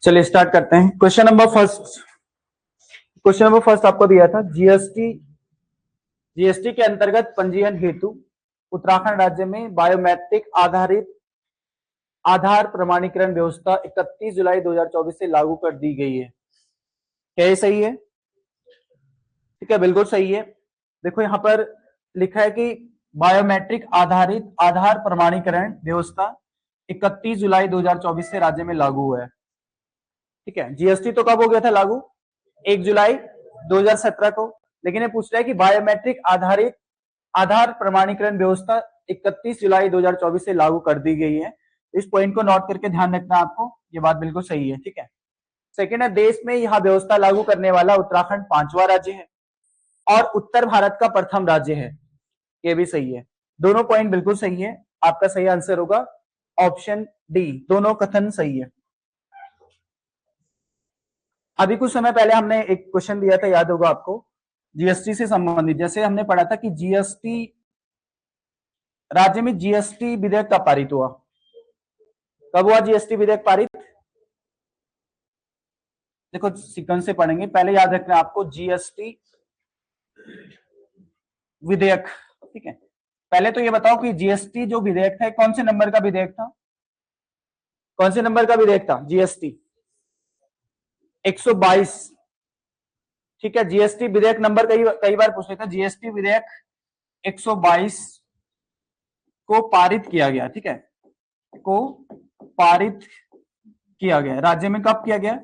चलिए स्टार्ट करते हैं। क्वेश्चन नंबर फर्स्ट आपको दिया था जीएसटी के अंतर्गत पंजीयन हेतु उत्तराखंड राज्य में बायोमेट्रिक आधारित आधार प्रमाणीकरण व्यवस्था 31 जुलाई 2024 से लागू कर दी गई है। क्या ये सही है? ठीक है, बिल्कुल सही है। देखो यहां पर लिखा है कि बायोमेट्रिक आधारित आधार प्रमाणीकरण व्यवस्था 31 जुलाई 2024 से राज्य में लागू हुआ है। ठीक है, जीएसटी तो कब हो गया था लागू? 1 जुलाई 2017 को। लेकिन ये पूछ रहा है कि बायोमेट्रिक आधारित आधार प्रमाणीकरण व्यवस्था 31 जुलाई 2024 से लागू कर दी गई है। इस पॉइंट को नोट करके ध्यान रखना आपको, ये बात बिल्कुल सही है। ठीक है, सेकेंड है, देश में यह व्यवस्था लागू करने वाला उत्तराखंड 5वां राज्य है और उत्तर भारत का प्रथम राज्य है। ये भी सही है, दोनों पॉइंट बिल्कुल सही है। आपका सही आंसर होगा ऑप्शन डी, दोनों कथन सही है। अभी कुछ समय पहले हमने एक क्वेश्चन दिया था, याद होगा आपको, जीएसटी से संबंधित। जैसे हमने पढ़ा था कि जीएसटी राज्य में जीएसटी विधेयक कब पारित हुआ? कब हुआ जीएसटी विधेयक पारित? देखो सीक्वेंस से पढ़ेंगे, पहले याद रखना आपको जीएसटी विधेयक। ठीक है, पहले तो ये बताओ कि जीएसटी जो विधेयक था कौन से नंबर का विधेयक था? कौन से नंबर का विधेयक था जीएसटी? 122। ठीक है, जीएसटी विधेयक नंबर कई बार पूछ लेता है। जीएसटी विधेयक 122 को पारित किया गया। ठीक है, को पारित किया गया राज्य में कब किया गया?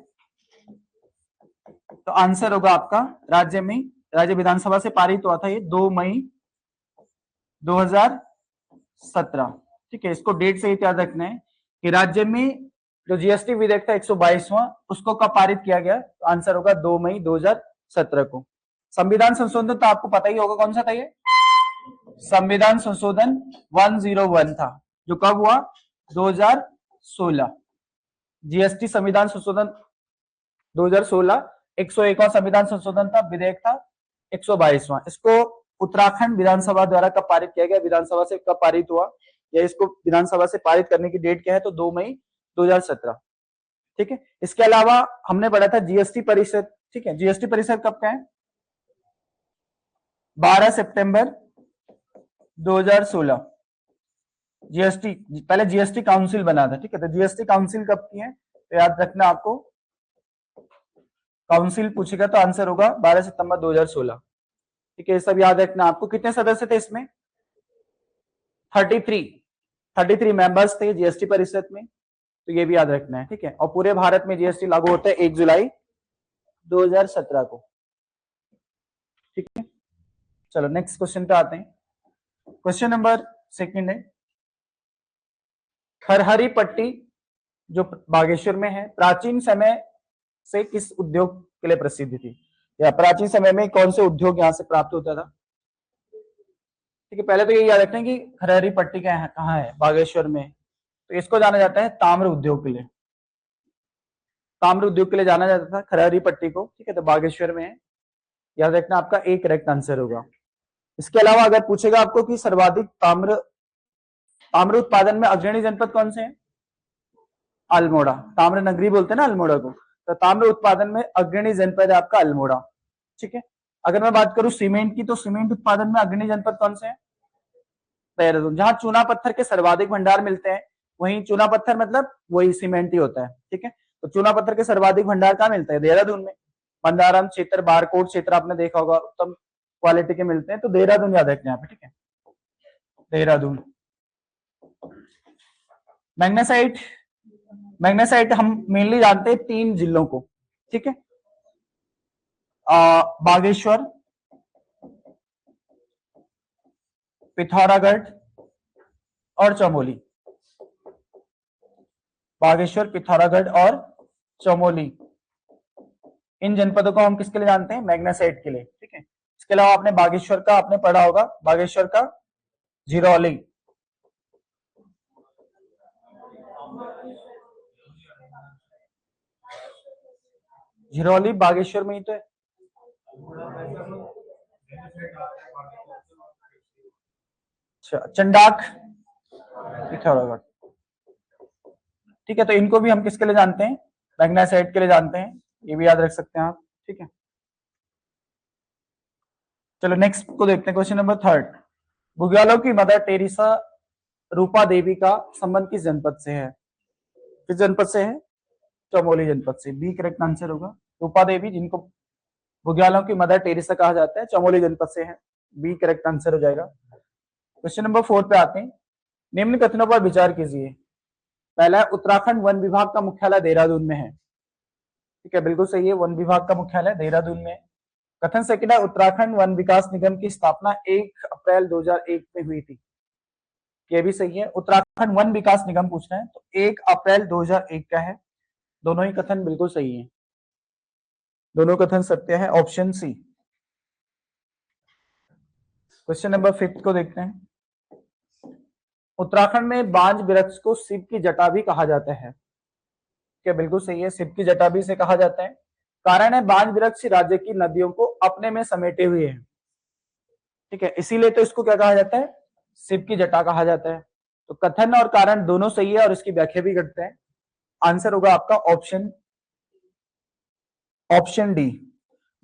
तो आंसर होगा आपका राज्य में, राज्य विधानसभा से पारित हुआ था ये 2 मई 2017। ठीक है, इसको डेट से याद रखना है कि राज्य में जो जीएसटी विधेयक था 122वां, उसको कब पारित किया गया? तो आंसर होगा 2 मई 2017 को। संविधान संशोधन तो आपको पता ही होगा, कौन सा था ये? संविधान संशोधन 101 था, जो कब हुआ? 2016। जीएसटी संविधान संशोधन 2016 101वां संविधान संशोधन था, विधेयक था 122वां। इसको उत्तराखंड विधानसभा द्वारा कब पारित किया गया? विधानसभा से कब पारित हुआ, या इसको विधानसभा से पारित करने की डेट क्या है? तो 2 मई 2017। ठीक है, इसके अलावा हमने पढ़ा था जीएसटी परिषद। ठीक है, जीएसटी परिषद कब का है? 12 सितंबर 2016। जीएसटी, पहले जीएसटी काउंसिल बना था। ठीक है, तो जीएसटी काउंसिल कब की है? तो याद रखना आपको, काउंसिल पूछेगा तो आंसर होगा 12 सितंबर 2016। ठीक है, ये सब याद रखना आपको। कितने सदस्य थे इसमें? 33 मेंबर्स थे जीएसटी परिषद में, तो ये भी याद रखना है। ठीक है, और पूरे भारत में जीएसटी लागू होता है 1 जुलाई 2017 को। ठीक है, चलो नेक्स्ट क्वेश्चन पे आते हैं। क्वेश्चन नंबर सेकंड है, खरहरी पट्टी जो बागेश्वर में है, प्राचीन समय से किस उद्योग के लिए प्रसिद्ध थी? या प्राचीन समय में कौन से उद्योग यहां से प्राप्त होता था? ठीक है, पहले तो यही याद रखना है कि खरहरी पट्टी कहाँ है? बागेश्वर में। तो इसको जाना जाता है ताम्र उद्योग के लिए, ताम्र उद्योग के लिए जाना जाता था खरहरी पट्टी को। ठीक है, तो बागेश्वर में है, याद रखना आपका एक करेक्ट आंसर होगा। इसके अलावा अगर पूछेगा आपको कि सर्वाधिक ताम्र ताम्र उत्पादन में अग्रणी जनपद कौन से हैं? अल्मोड़ा, ताम्र नगरी बोलते हैं ना अल्मोड़ा को, तो ताम्र उत्पादन में अग्रणी जनपद है आपका अल्मोड़ा। ठीक है, अगर मैं बात करूं सीमेंट की, तो सीमेंट उत्पादन में अग्रणी जनपद कौन से हैं? देहरादून। जहां चूना पत्थर के सर्वाधिक भंडार मिलते हैं, वहीं चूना पत्थर मतलब वही सीमेंट ही होता है। ठीक है, तो चूना पत्थर के सर्वाधिक भंडार कहाँ मिलते हैं? देहरादून में। मंदारम क्षेत्र, बारकोट क्षेत्र आपने देखा होगा, उत्तम क्वालिटी के मिलते हैं, तो देहरादून याद रखना यहाँ पे। ठीक है, देहरादून। मैग्नेसाइट, मैग्नेसाइट हम मेनली जानते हैं 3 जिलों को। ठीक है, बागेश्वर, पिथौरागढ़ और चमोली। बागेश्वर, पिथौरागढ़ और चमोली, इन जनपदों को हम किसके लिए जानते हैं? मैग्नेसाइट के लिए। ठीक है, इसके अलावा आपने बागेश्वर का आपने पढ़ा होगा, बागेश्वर का झिरौली, झिरौली बागेश्वर में ही तो है। अच्छा, चंडाक पिथौरागढ़। ठीक है, तो इनको भी हम किसके लिए जानते हैं? मैग्नेसाइट के लिए जानते हैं, ये भी याद रख सकते हैं आप, ठीक है। चलो नेक्स्ट को देखते हैं, क्वेश्चन नंबर 3। बुग्यालों की मदर टेरेसा रूपा देवी का संबंध किस जनपद से है? किस जनपद से है? चमोली जनपद से, बी करेक्ट आंसर होगा। रूपा देवी जिनको बुग्यालों की मदर टेरेसा कहा जाता है, चमोली जनपद से है, बी करेक्ट आंसर हो जाएगा। क्वेश्चन नंबर 4 पे आते हैं। निम्न कथनों पर विचार कीजिए। पहला, उत्तराखंड वन विभाग का मुख्यालय देहरादून में है, ठीक है, बिल्कुल सही है, वन विभाग का मुख्यालय देहरादून में। कथन सेकंड है, उत्तराखंड वन विकास निगम की स्थापना 1 अप्रैल 2001 में हुई थी, ये भी सही है। उत्तराखंड वन विकास निगम पूछ रहे हैं तो 1 अप्रैल 2001 का है, दोनों ही कथन बिल्कुल सही है, दोनों कथन सत्य है, ऑप्शन सी। क्वेश्चन नंबर 5 को देखते हैं। उत्तराखंड में बांज वृक्ष को शिव की जटा भी कहा जाता है, क्या बिल्कुल सही है, शिव की जटा भी से कहा जाता है। कारण है, बांज वृक्ष राज्य की नदियों को अपने में समेटे हुए है, ठीक है, इसीलिए तो इसको क्या कहा जाता है, शिव की जटा कहा जाता है। तो कथन और कारण दोनों सही है और इसकी व्याख्या भी करते हैं। आंसर होगा आपका ऑप्शन डी,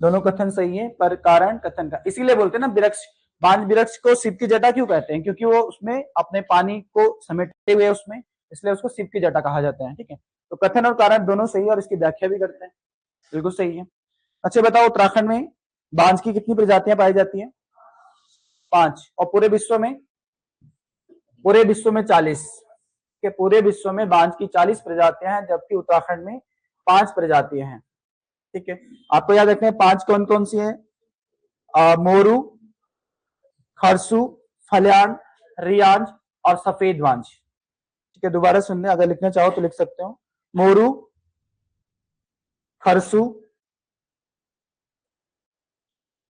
दोनों कथन सही है, पर कारण कथन का, इसीलिए बोलते हैं ना वृक्ष, बांज वृक्ष को शिव की जटा क्यों कहते हैं, क्योंकि वो उसमें अपने पानी को समेटे हुए उसमें, इसलिए उसको शिव की जटा कहा जाता है, ठीक है। तो कथन और कारण दोनों सही है और इसकी व्याख्या भी करते हैं, बिल्कुल सही है। अच्छा बताओ, उत्तराखंड में बांज की कितनी प्रजातियां पाई जाती है? 5, और पूरे विश्व में? पूरे विश्व में 40, के पूरे विश्व में बांज की 40 प्रजातियां हैं, जबकि उत्तराखंड में 5 प्रजातियां हैं, ठीक है। आपको याद रखना है 5 कौन कौन सी है? मोरू, खरसू, फल्याण, रियांज और सफेद बांज, ठीक है। दोबारा सुनने, अगर लिखना चाहो तो लिख सकते हो। मोरू, खरसू,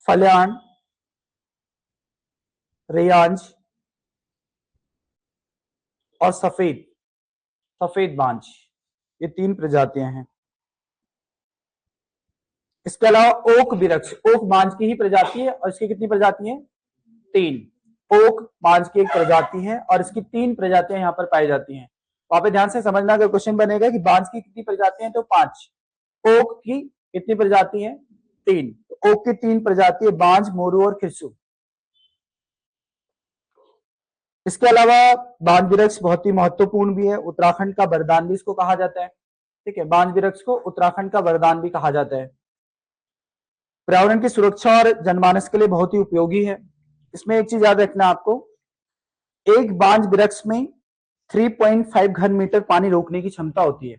फल्याण, रियांज और सफेद बांज, ये 3 प्रजातियां हैं। इसके अलावा ओक वृक्ष, ओक बांज की ही प्रजाति है और इसकी कितनी प्रजाति है? 3। ओक बांज की एक प्रजाति है और इसकी 3 प्रजातियां यहाँ पर पाई जाती हैं। वहां पे ध्यान से समझना, अगर क्वेश्चन बनेगा कि बांज की कितनी प्रजाति है तो 5, ओक की कितनी प्रजाति है? 3, तो ओक की 3 प्रजाति है, बांज, मोरू और खिरसू। इसके अलावा बांज वृक्ष बहुत ही महत्वपूर्ण भी है, उत्तराखंड का वरदान भी इसको कहा जाता है, ठीक है, बांज वृक्ष को उत्तराखंड का वरदान भी कहा जाता है। पर्यावरण की सुरक्षा और जनमानस के लिए बहुत ही उपयोगी है। इसमें एक चीज याद रखना आपको, एक बांज वृक्ष में 3.5 घन मीटर पानी रोकने की क्षमता होती है।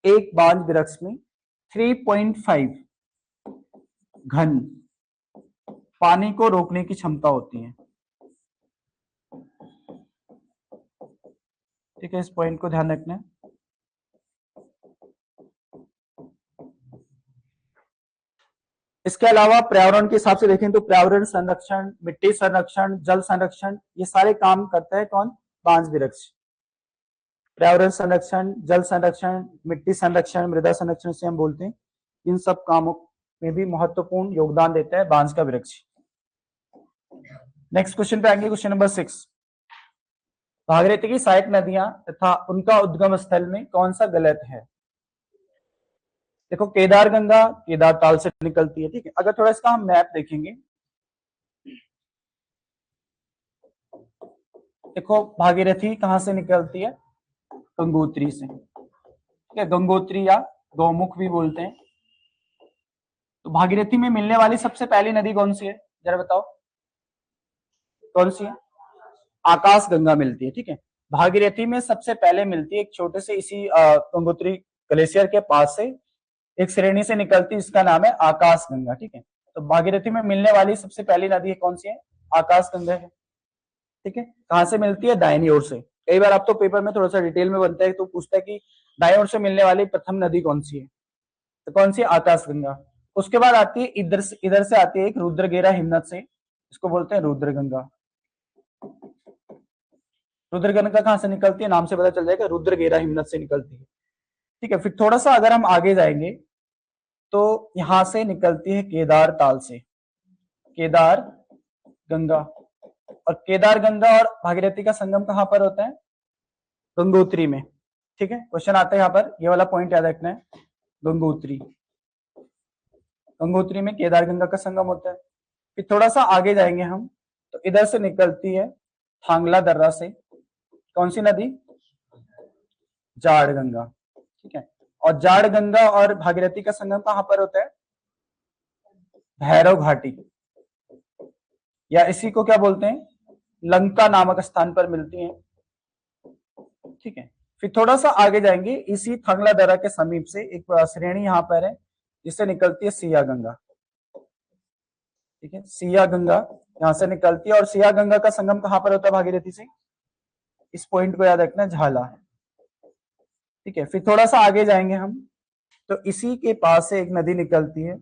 एक बांज वृक्ष में 3.5 घन पानी को रोकने की क्षमता होती है, ठीक है, इस पॉइंट को ध्यान रखना है। इसके अलावा पर्यावरण के हिसाब से देखें तो पर्यावरण संरक्षण, मिट्टी संरक्षण, जल संरक्षण, ये सारे काम करता है कौन? बांज वृक्ष। पर्यावरण संरक्षण, जल संरक्षण, मिट्टी संरक्षण, मृदा संरक्षण से हम बोलते हैं, इन सब कामों में भी महत्वपूर्ण योगदान देता है बांज का वृक्ष। नेक्स्ट क्वेश्चन पे आएंगे, क्वेश्चन नंबर 6। भागीरथी की सहायक नदियां तथा उनका उद्गम स्थल में कौन सा गलत है? देखो, केदार गंगा केदार ताल से निकलती है, ठीक है। अगर थोड़ा इसका हम मैप देखेंगे, देखो भागीरथी कहां से निकलती है? गंगोत्री से, ठीक है, गंगोत्री या गौमुख भी बोलते हैं। तो भागीरथी में मिलने वाली सबसे पहली नदी कौन सी है, जरा बताओ, कौन सी है? आकाश गंगा मिलती है, ठीक है। भागीरथी में सबसे पहले मिलती है, एक छोटे से इसी गंगोत्री ग्लेशियर के पास से एक श्रेणी से निकलती है, इसका नाम है आकाश गंगा, ठीक है। तो भागीरथी में मिलने वाली सबसे पहली नदी कौन सी है? आकाश गंगा है, ठीक है। कहां से मिलती है? दाहिनी ओर से। कई बार आप तो पेपर में थोड़ा सा डिटेल में बनता है तो पूछता है कि दाएं ओर से मिलने वाली प्रथम नदी कौन सी है, तो कौन सी? आकाश गंगा। उसके बाद आती है इधर से आती है एक रुद्रगेरा हिमनद से, इसको बोलते हैं रुद्र गंगा। रुद्र गंगा कहां से निकलती है? नाम से पता चल जाएगा, रुद्रगेरा हिमनद से निकलती है, ठीक है। फिर थोड़ा सा अगर हम आगे जाएंगे तो यहां से निकलती है केदार ताल से, केदार गंगा। और केदार गंगा और भागीरथी का संगम कहां पर होता है? गंगोत्री में, ठीक है, क्वेश्चन आता है यहाँ पर, ये वाला पॉइंट याद रखना है। गंगोत्री, गंगोत्री में केदार गंगा का संगम होता है। फिर थोड़ा सा आगे जाएंगे हम तो इधर से निकलती है थांगला दर्रा से कौन सी नदी, जाड़ गंगा। ठीक है, और जाड़ गंगा और भागीरथी का संगम कहां पर होता है, भैरव घाटी, या इसी को क्या बोलते हैं, लंका नामक स्थान पर मिलती हैं। ठीक है, फिर थोड़ा सा आगे जाएंगे, इसी थांगला दर्रा के समीप से एक श्रेणी यहाँ पर है जिससे निकलती है सिया गंगा। ठीक है, सिया गंगा यहां से निकलती है और सिया गंगा का संगम कहां पर होता है भागीरथी से, इस पॉइंट को याद रखना है, झाला। ठीक है, फिर थोड़ा सा आगे जाएंगे हम तो इसी के पास से एक नदी निकलती है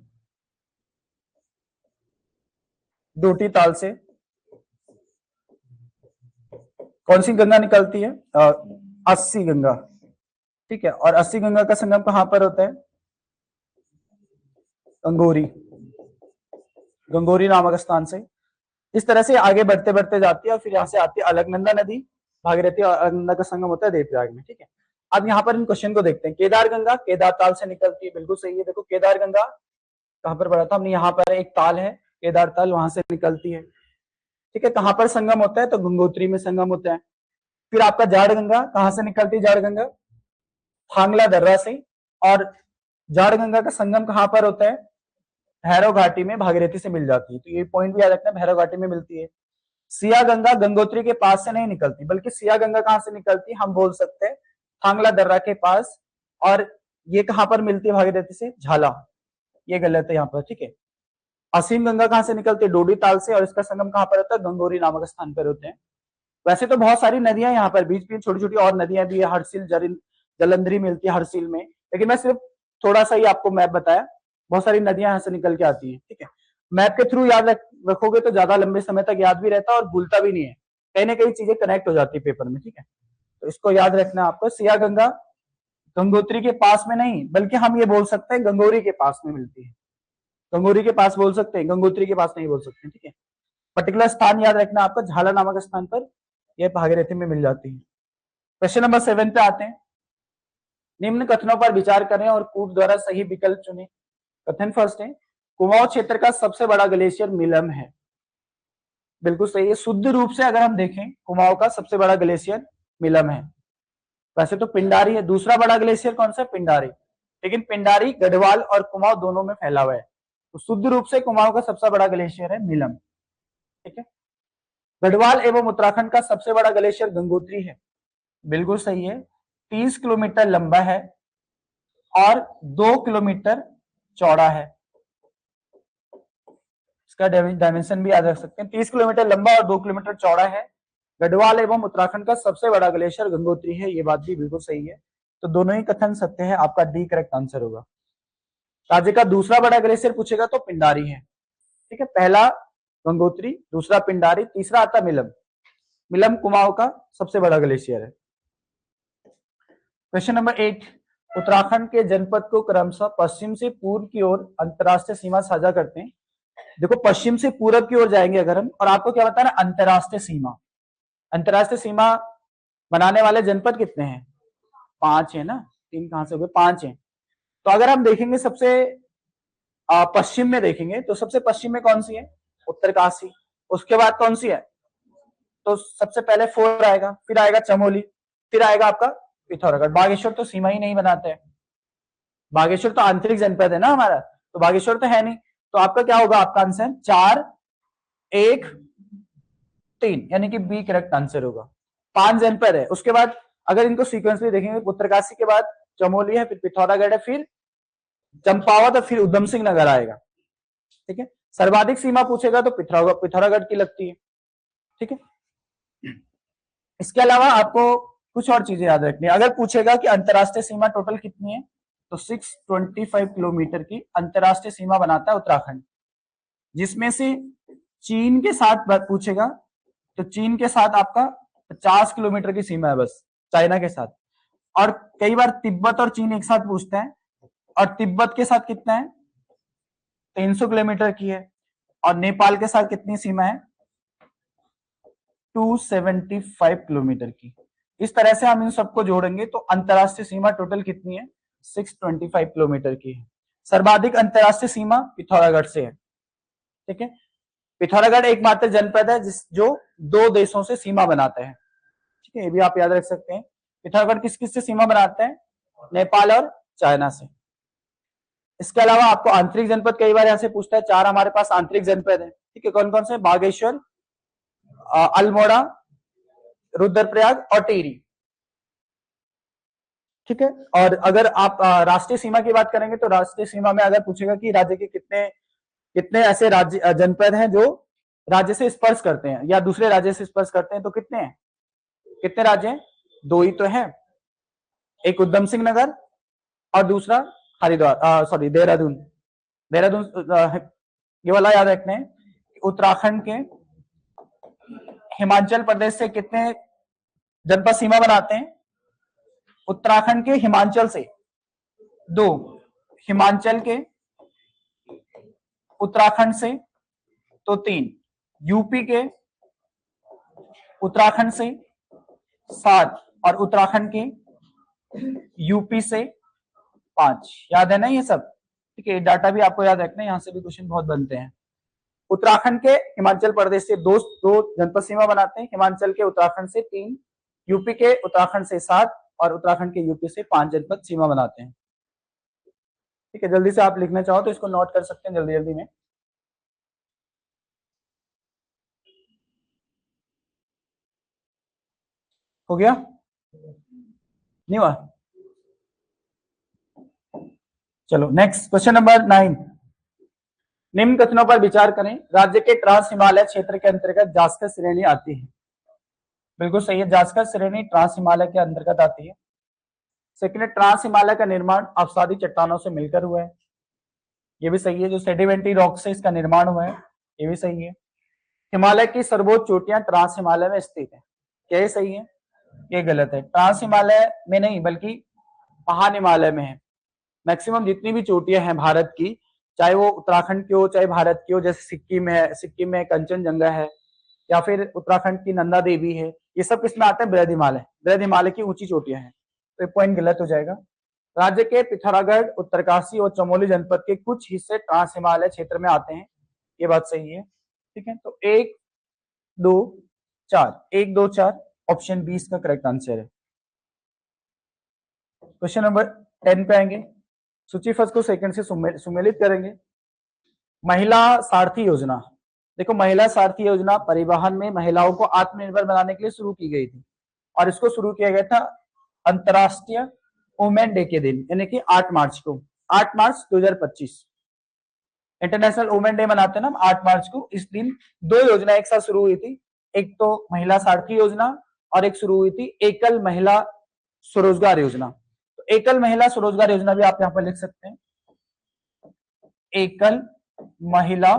डोटी ताल से, कौन सी गंगा निकलती है, अस्सी गंगा। ठीक है, और अस्सी गंगा का संगम कहां पर होता है, गंगोरी, गंगोरी नामक स्थान से। इस तरह से आगे बढ़ते बढ़ते जाती है और फिर यहाँ से आती है अलकनंदा नदी, भागीरथी और अलकनंदा का संगम होता है देवप्रयाग में। ठीक है, अब यहाँ पर इन क्वेश्चन को देखते हैं। केदार गंगा केदार ताल से निकलती है, बिल्कुल सही है। देखो केदार गंगा कहां पर पढ़ा था हमने, यहाँ पर एक ताल है केदार ताल, वहां से निकलती है। ठीक है, कहां पर संगम होता है, तो गंगोत्री में संगम होता है। फिर आपका जाड़ गंगा कहां से निकलती है, जाड़ गंगा थांगला दर्रा से, और जाड़ गंगा का संगम कहां पर होता है, भैरव घाटी में भागीरथी से मिल जाती है। तो ये पॉइंट भी याद रखना है, भैरव घाटी में मिलती है। सिया गंगा गंगोत्री के पास से नहीं निकलती, बल्कि सिया गंगा कहां से निकलती है, हम बोल सकते हैं थांगला दर्रा के पास, और ये कहां पर मिलती है भागीरथी से, झाला। ये गलत है यहाँ पर। ठीक है, असीम गंगा कहां से निकलती है, डोडी ताल से, और इसका संगम कहां पर होता है, गंगोरी नामक स्थान पर होते हैं। वैसे तो बहुत सारी नदियां यहाँ पर बीच बीच छोटी छोटी और नदियां भी है, हरसिल जलंधरी मिलती है हरसिल में, लेकिन मैं सिर्फ थोड़ा सा ही आपको मैप बताया, बहुत सारी नदियां यहाँ से निकल के आती है। ठीक है, मैप के थ्रू याद रखोगे तो ज्यादा लंबे समय तक याद भी रहता है और भूलता भी नहीं है, कहीं ना कहीं चीजें कनेक्ट हो जाती है पेपर में। ठीक है, तो इसको याद रखना है आपको। सिया गंगा गंगोत्री के पास में नहीं, बल्कि हम ये बोल सकते हैं गंगोरी के पास में मिलती है, गंगोरी के पास बोल सकते हैं, गंगोत्री के पास नहीं बोल सकते। ठीक है, पर्टिकुलर स्थान याद रखना आपका, झाला नामक स्थान पर यह भागीरथी में मिल जाती है। क्वेश्चन नंबर 7 पे आते हैं। निम्न कथनों पर विचार करें और कूट द्वारा सही विकल्प चुनें। कथन फर्स्ट है, कुमाऊं क्षेत्र का सबसे बड़ा ग्लेशियर मिलम है। बिल्कुल सही है, शुद्ध रूप से अगर हम देखें कुमाऊं का सबसे बड़ा ग्लेशियर मिलम है। वैसे तो पिंडारी है, दूसरा बड़ा ग्लेशियर कौन सा है, पिंडारी, लेकिन पिंडारी गढ़वाल और कुमाऊं दोनों में फैला हुआ है, तो शुद्ध रूप से कुमाऊं का सबसे बड़ा ग्लेशियर है मिलम। ठीक है, गढ़वाल एवं उत्तराखंड का सबसे बड़ा ग्लेशियर गंगोत्री है। बिल्कुल सही है, 30 किलोमीटर लंबा है और 2 किलोमीटर चौड़ा है। इसका डायमेंशन भी याद रख सकते हैं, 30 किलोमीटर लंबा और 2 किलोमीटर चौड़ा है। गढ़वाल एवं उत्तराखंड का सबसे बड़ा ग्लेशियर गंगोत्री है, ये बात भी बिल्कुल सही है। तो दोनों ही कथन सत्य है, आपका डी करेक्ट आंसर होगा। राज्य का दूसरा बड़ा ग्लेशियर पूछेगा तो पिंडारी है। ठीक है, पहला गंगोत्री, दूसरा पिंडारी, तीसरा आता मिलम। मिलम कुमाऊं का सबसे बड़ा ग्लेशियर है। क्वेश्चन नंबर 8, उत्तराखंड के जनपद को क्रमशः पश्चिम से पूर्व की ओर अंतरराष्ट्रीय सीमा साझा करते हैं। देखो पश्चिम से पूरब की ओर जाएंगे अगर हम, और आपको क्या बताना, अंतरराष्ट्रीय सीमा, अंतरराष्ट्रीय सीमा बनाने वाले जनपद कितने हैं, 5 है ना, 3 कहां से हो गए, 5 है। तो अगर हम देखेंगे सबसे पश्चिम में देखेंगे तो सबसे पश्चिम में कौन सी है, उत्तरकाशी। उसके बाद कौन सी है, तो सबसे पहले 4 आएगा, फिर आएगा चमोली, फिर आएगा आपका पिथौरागढ़। बागेश्वर तो सीमा ही नहीं बनाते हैं, बागेश्वर तो आंतरिक जनपद है ना हमारा, तो बागेश्वर तो है नहीं। तो आपका क्या होगा, आपका आंसर 4, 1, 3, यानी कि बी करेक्ट आंसर होगा। 5 जनपद है, उसके बाद अगर इनको सीक्वेंसली देखेंगे, उत्तरकाशी के बाद चमोली है, फिर पिथौरागढ़ है, फिर चंपावत, फिर उधम सिंह नगर आएगा। ठीक है, सर्वाधिक सीमा पूछेगा तो पिथौरागढ़ की लगती है। ठीक है, इसके अलावा आपको कुछ और चीजें याद रखनी है। अगर पूछेगा कि अंतरराष्ट्रीय सीमा टोटल कितनी है, तो 625 किलोमीटर की अंतरराष्ट्रीय सीमा बनाता है उत्तराखंड, जिसमें से चीन के साथ पूछेगा तो चीन के साथ आपका 50 किलोमीटर की सीमा है बस, चाइना के साथ। और कई बार तिब्बत और चीन एक साथ पूछते हैं, और तिब्बत के साथ कितना है, 300 किलोमीटर की है। और नेपाल के साथ कितनी सीमा है, 275 किलोमीटर की। इस तरह से हम इन सबको जोड़ेंगे तो अंतरराष्ट्रीय सीमा टोटल कितनी है, 625 किलोमीटर की है। सर्वाधिक अंतरराष्ट्रीय सीमा पिथौरागढ़ से है। ठीक है, पिथौरागढ़ एकमात्र जनपद है जो 2 देशों से सीमा बनाता है। ठीक है, ये भी आप याद रख सकते हैं। पिथौरागढ़ किस किस से सीमा बनाते हैं, नेपाल और चाइना से। इसके अलावा आपको आंतरिक जनपद कई बार यहां से पूछता है, 4 हमारे पास आंतरिक जनपद है। ठीक है, कौन कौन से, बागेश्वर, अल्मोड़ा, रुद्रप्रयाग और टिहरी। ठीक है, और अगर आप राष्ट्रीय सीमा की बात करेंगे तो राष्ट्रीय सीमा में अगर पूछेगा कि राज्य के कितने कितने ऐसे राज्य जनपद हैं जो राज्य से स्पर्श करते हैं या दूसरे राज्य से स्पर्श करते हैं, तो कितने हैं, कितने राज्य हैं, 2 ही तो है, एक उधम सिंह नगर और दूसरा हरिद्वार, सॉरी देहरादून। देहरादून ये वाला याद रखना है। उत्तराखंड के हिमाचल प्रदेश से कितने जनपद सीमा बनाते हैं, उत्तराखंड के हिमाचल से 2, हिमाचल के उत्तराखंड से तो 3, यूपी के उत्तराखंड से 7 और उत्तराखंड के यूपी से 5। याद है ना ये सब। ठीक है, डाटा भी आपको याद रखना है, यहां से भी क्वेश्चन बहुत बनते हैं। उत्तराखंड के हिमाचल प्रदेश से दो जनपद सीमा बनाते हैं, हिमाचल के उत्तराखंड से 3, यूपी के उत्तराखंड से 7 और उत्तराखंड के यूपी से 5 जनपद सीमा बनाते हैं। ठीक है, जल्दी से आप लिखना चाहो तो इसको नोट कर सकते हैं जल्दी जल्दी में। हो गया, नहीं हुआ? चलो नेक्स्ट क्वेश्चन नंबर 9। निम्न कथनों पर विचार करें, राज्य के ट्रांस हिमालय क्षेत्र के अंतर्गत जास्कर श्रेणी आती है। बिल्कुल सही है, जास्कर श्रेणी ट्रांस हिमालय के अंतर्गत आती है। सेकेंड, ट्रांस हिमालय का निर्माण अवसादी चट्टानों से मिलकर हुआ है। ये भी सही है, जो सेडिमेंट्री रॉक से इसका निर्माण हुआ है, ये भी सही है। हिमालय की सर्वोच्च चोटियां ट्रांस हिमालय में स्थित है, क्या ये सही है? ये गलत है, ट्रांस हिमालय में नहीं बल्कि महान हिमालय में है। मैक्सिमम जितनी भी चोटियां हैं भारत की, चाहे वो उत्तराखंड की हो चाहे भारत की हो, जैसे सिक्किम है, सिक्किम में कंचनजंगा है, या फिर उत्तराखंड की नंदा देवी है, ये सब किसमें आते हैं, बृहद हिमालय। बृहद हिमालय की ऊंची चोटियां हैं, तो ये पॉइंट गलत हो जाएगा। राज्य के पिथौरागढ़, उत्तरकाशी और चमोली जनपद के कुछ हिस्से ट्रांस हिमालय क्षेत्र में आते हैं, ये बात सही है। ठीक है, तो 1 2 4 1 2 4 ऑप्शन बी इसका करेक्ट आंसर है। क्वेश्चन नंबर 10 पे आएंगे। सूची फर्स्ट को सेकंड से सुमेलित करेंगे। महिला सारथी योजना, देखो महिला सारथी योजना परिवहन में महिलाओं को आत्मनिर्भर बनाने के लिए शुरू की गई थी, और इसको शुरू किया गया था अंतरराष्ट्रीय वुमेन डे के दिन, यानी कि 8 मार्च को, 8 मार्च 2025 इंटरनेशनल वुमेन डे मनाते हैं ना 8 मार्च को। इस दिन 2 योजना एक साथ शुरू हुई थी, एक तो महिला सारथी योजना और एक शुरू हुई थी एकल महिला स्वरोजगार योजना। तो एकल महिला स्वरोजगार योजना भी आप यहां पर लिख सकते हैं, एकल महिला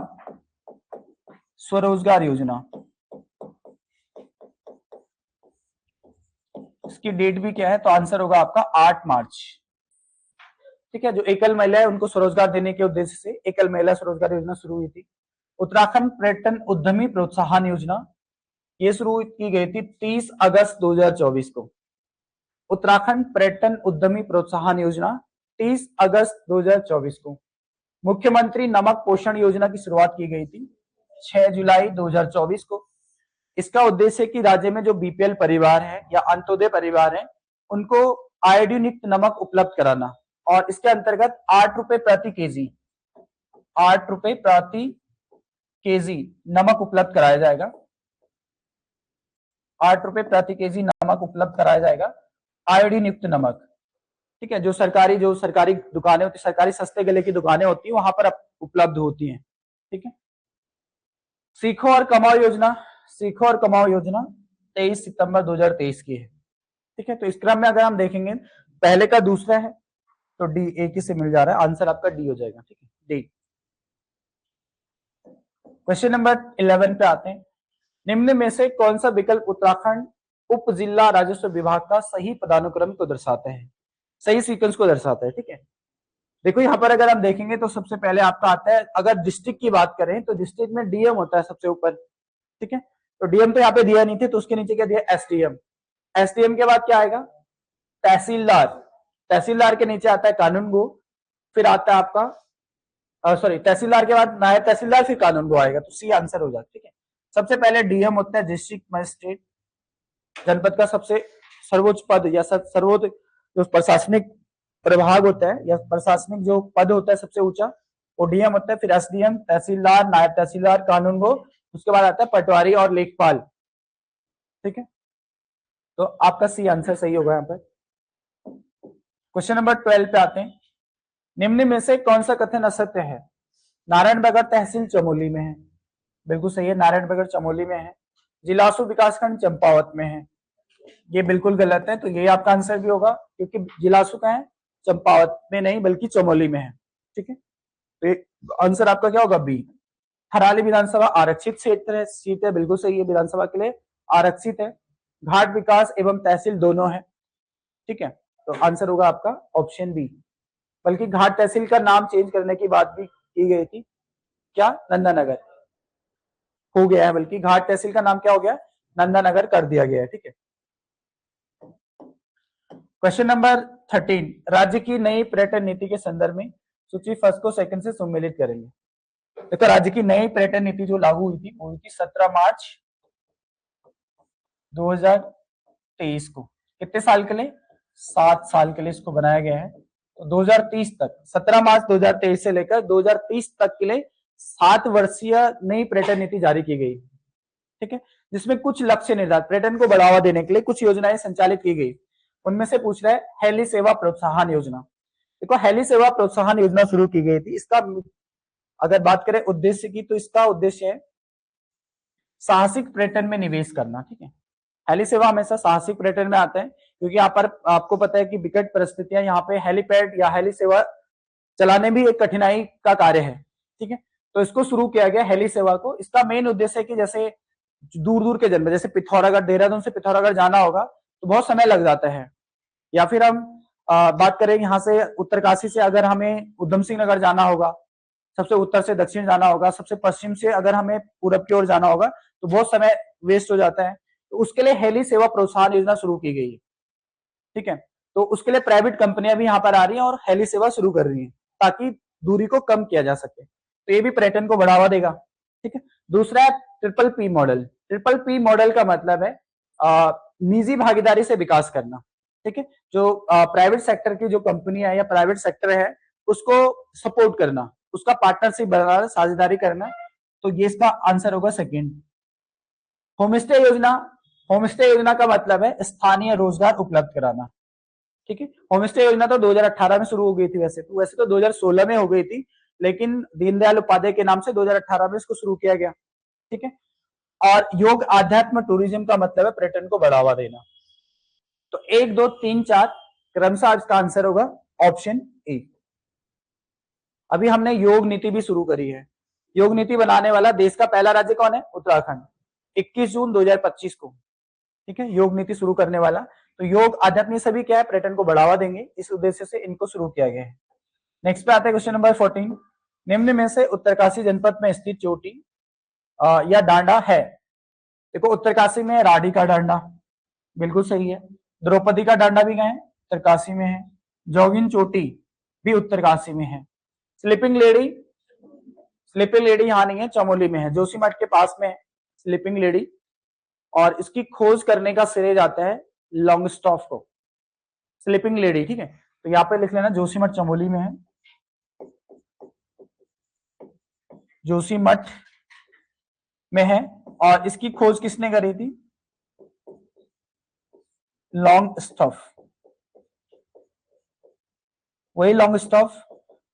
स्वरोजगार योजना। इसकी डेट भी क्या है, तो आंसर होगा आपका 8 मार्च। ठीक है, जो एकल महिला है उनको स्वरोजगार देने के उद्देश्य से एकल महिला स्वरोजगार योजना शुरू हुई थी। उत्तराखंड पर्यटन उद्यमी प्रोत्साहन योजना, ये शुरू की गई थी 30 अगस्त 2024 को। उत्तराखंड पर्यटन उद्यमी प्रोत्साहन योजना 30 अगस्त 2024 को। मुख्यमंत्री नमक पोषण योजना की शुरुआत की गई थी 6 जुलाई 2024 को। इसका उद्देश्य है कि राज्य में जो बीपीएल परिवार है या अंत्योदय परिवार है उनको आयोडीन युक्त नमक उपलब्ध कराना, और इसके अंतर्गत 8 रुपए प्रति केजी, 8 रुपए प्रति केजी नमक उपलब्ध कराया जाएगा, 8 रुपए प्रति केजी नमक उपलब्ध कराया जाएगा, आयोडीन युक्त नमक। ठीक है, जो सरकारी दुकानें होती, सरकारी सस्ते गले की दुकानें होती है वहां पर उपलब्ध होती हैं। ठीक है, सीखो और कमाओ योजना, सीखो और कमाओ योजना 23 सितंबर 2023 की है। ठीक है, तो इस क्रम में अगर हम देखेंगे पहले का दूसरा है तो डी एक ही से मिल जा रहा है, आंसर आपका डी हो जाएगा। ठीक है, डी। क्वेश्चन नंबर 11 पे आते हैं। निम्न में से कौन सा विकल्प उत्तराखंड उप जिला राजस्व विभाग का सही पदानुक्रम को दर्शाता है, सही सीक्वेंस को दर्शाता है। ठीक है, देखो यहाँ पर अगर हम देखेंगे तो सबसे पहले आपका आता है, अगर डिस्ट्रिक्ट की बात करें तो डिस्ट्रिक्ट में डीएम होता है सबसे ऊपर। ठीक है, तो डीएम तो यहाँ पे दिया नहीं थे, तो उसके नीचे क्या दिया, एसडीएम। एसडीएम के बाद क्या आएगा? तहसीलदार। तहसीलदार के नीचे आता है कानूनगो, फिर आता है आपका सॉरी तहसीलदार के बाद नायब तहसीलदार, फिर कानूनगो आएगा। तो सी आंसर हो जाता है। ठीक है, सबसे पहले डीएम होता है डिस्ट्रिक्ट मजिस्ट्रेट, जनपद का सबसे सर्वोच्च पद या सर्वोच्च जो प्रशासनिक प्रभाग होता है या प्रशासनिक जो पद होता है सबसे ऊंचा, वो डीएम होता है। फिर एसडीएम, तहसीलदार, नायब तहसीलदार, कानूनगो, उसके बाद आता है पटवारी और लेखपाल। ठीक है, तो आपका सी आंसर सही होगा यहाँ पर। क्वेश्चन नंबर 12 पे आते हैं। निम्न में से कौन सा कथन असत्य है? नारायणबगर तहसील चमोली में है। बिल्कुल सही है, नारायणबगर चमोली में है। जिलासू विकासखंड चंपावत में है। ये बिल्कुल गलत है, तो ये आपका आंसर भी होगा क्योंकि जिलासू का है, चंपावत में नहीं बल्कि चमोली में है। ठीक है, तो आंसर आपका क्या होगा? बी। थराली विधानसभा आरक्षित क्षेत्र है, सीट है, बिल्कुल सही है, विधानसभा के लिए आरक्षित है। घाट विकास एवं तहसील दोनों है। ठीक है, तो आंसर होगा आपका ऑप्शन बी। बल्कि घाट तहसील का नाम चेंज करने की बात भी की गई थी, क्या? नंदानगर हो गया है, बल्कि घाट तहसील का नाम क्या हो गया? नंदानगर कर दिया गया है। ठीक है, क्वेश्चन नंबर 13, राज्य की नई पर्यटन नीति के संदर्भ में सूची फर्स्ट को सेकंड से सम्मिलित करेंगे। देखो, राज्य की नई पर्यटन नीति जो लागू हुई थी वो हुई थी 17 मार्च 2023 को। कितने साल के लिए? 7 साल के लिए इसको बनाया गया है। तो 2030 तक, 17 मार्च 2023 से लेकर 2030 तक के लिए 7 वर्षीय नई पर्यटन नीति जारी की गई। ठीक है, जिसमें कुछ लक्ष्य निर्धारित, पर्यटन को बढ़ावा देने के लिए कुछ योजनाएं संचालित की गई। उनमें से पूछ रहा है हेली सेवा प्रोत्साहन योजना। देखो, हेली सेवा प्रोत्साहन योजना शुरू की गई थी। इसका अगर बात करें उद्देश्य की, तो इसका उद्देश्य है साहसिक पर्यटन में निवेश करना। ठीक है, हेली सेवा हमेशा साहसिक पर्यटन में आता है क्योंकि यहाँ पर आपको पता है कि विकट परिस्थितियां, यहाँ पे हेलीपैड या हेली सेवा चलाने भी एक कठिनाई का कार्य है। ठीक है, तो इसको शुरू किया गया हेली सेवा को। इसका मेन उद्देश्य है कि जैसे दूर दूर के जन्म, जैसे पिथौरागढ़, देहरादून से पिथौरागढ़ जाना होगा तो बहुत समय लग जाता है। या फिर हम बात करें यहाँ से उत्तरकाशी से अगर हमें उधम सिंह नगर जाना होगा, सबसे उत्तर से दक्षिण जाना होगा, सबसे पश्चिम से अगर हमें पूरब की ओर जाना होगा तो बहुत समय वेस्ट हो जाता है। तो उसके लिए हेली सेवा प्रोत्साहन योजना शुरू की गई है। ठीक है, तो उसके लिए प्राइवेट कंपनियां भी यहाँ पर आ रही हैं और हेली सेवा शुरू कर रही हैं ताकि दूरी को कम किया जा सके। तो ये भी पर्यटन को बढ़ावा देगा। ठीक है, दूसरा है triple P model. Triple P model का मतलब है निजी भागीदारी से विकास करना। ठीक है, जो प्राइवेट सेक्टर की जो कंपनी है या प्राइवेट सेक्टर है उसको सपोर्ट करना, उसका पार्टनरशिप बनाना, साझेदारी करना। तो ये इसका आंसर होगा सेकंड। होमस्टे योजना। होमस्टे योजना का मतलब है स्थानीय रोजगार उपलब्ध कराना। ठीक है, होमस्टे योजना तो 2018 में शुरू हो गई थी। वैसे तो 2016 में हो गई थी, लेकिन दीनदयाल उपाध्याय के नाम से 2018 में इसको शुरू किया गया। ठीक है, और योग आध्यात्म टूरिज्म का मतलब है पर्यटन को बढ़ावा देना। तो 1 2 3 4 क्रमशः इसका आंसर होगा ऑप्शन ए। अभी हमने योग नीति भी शुरू करी है। योग नीति बनाने वाला देश का पहला राज्य कौन है? उत्तराखंड, 21 जून 2025 को। ठीक है, योग नीति शुरू करने वाला। तो योग आध्यात्मिक सभी क्या है? पर्यटन को बढ़ावा देंगे, इस उद्देश्य से इनको शुरू किया गया है। नेक्स्ट पे आता है क्वेश्चन नंबर 14, निम्न में से उत्तरकाशी जनपद में स्थित चोटी या डांडा है? देखो, उत्तरकाशी में राठी का डांडा, बिल्कुल सही है। द्रौपदी का डांडा भी गए उत्तरकाशी में है। जोगिन चोटी भी उत्तरकाशी में है। स्लीपिंग लेडी, स्लीपिंग लेडी यहाँ नहीं है, चमोली में है, जोशीमठ के पास में है स्लीपिंग लेडी। और इसकी खोज करने का श्रेय जाता है लॉन्गस्टॉफ को, स्लीपिंग लेडी। ठीक है, तो यहाँ पे लिख लेना जोशीमठ चमोली में है, जोशीमठ में है। और इसकी खोज किसने करी थी? लॉन्गस्टॉफ, वही लॉन्गस्टॉफ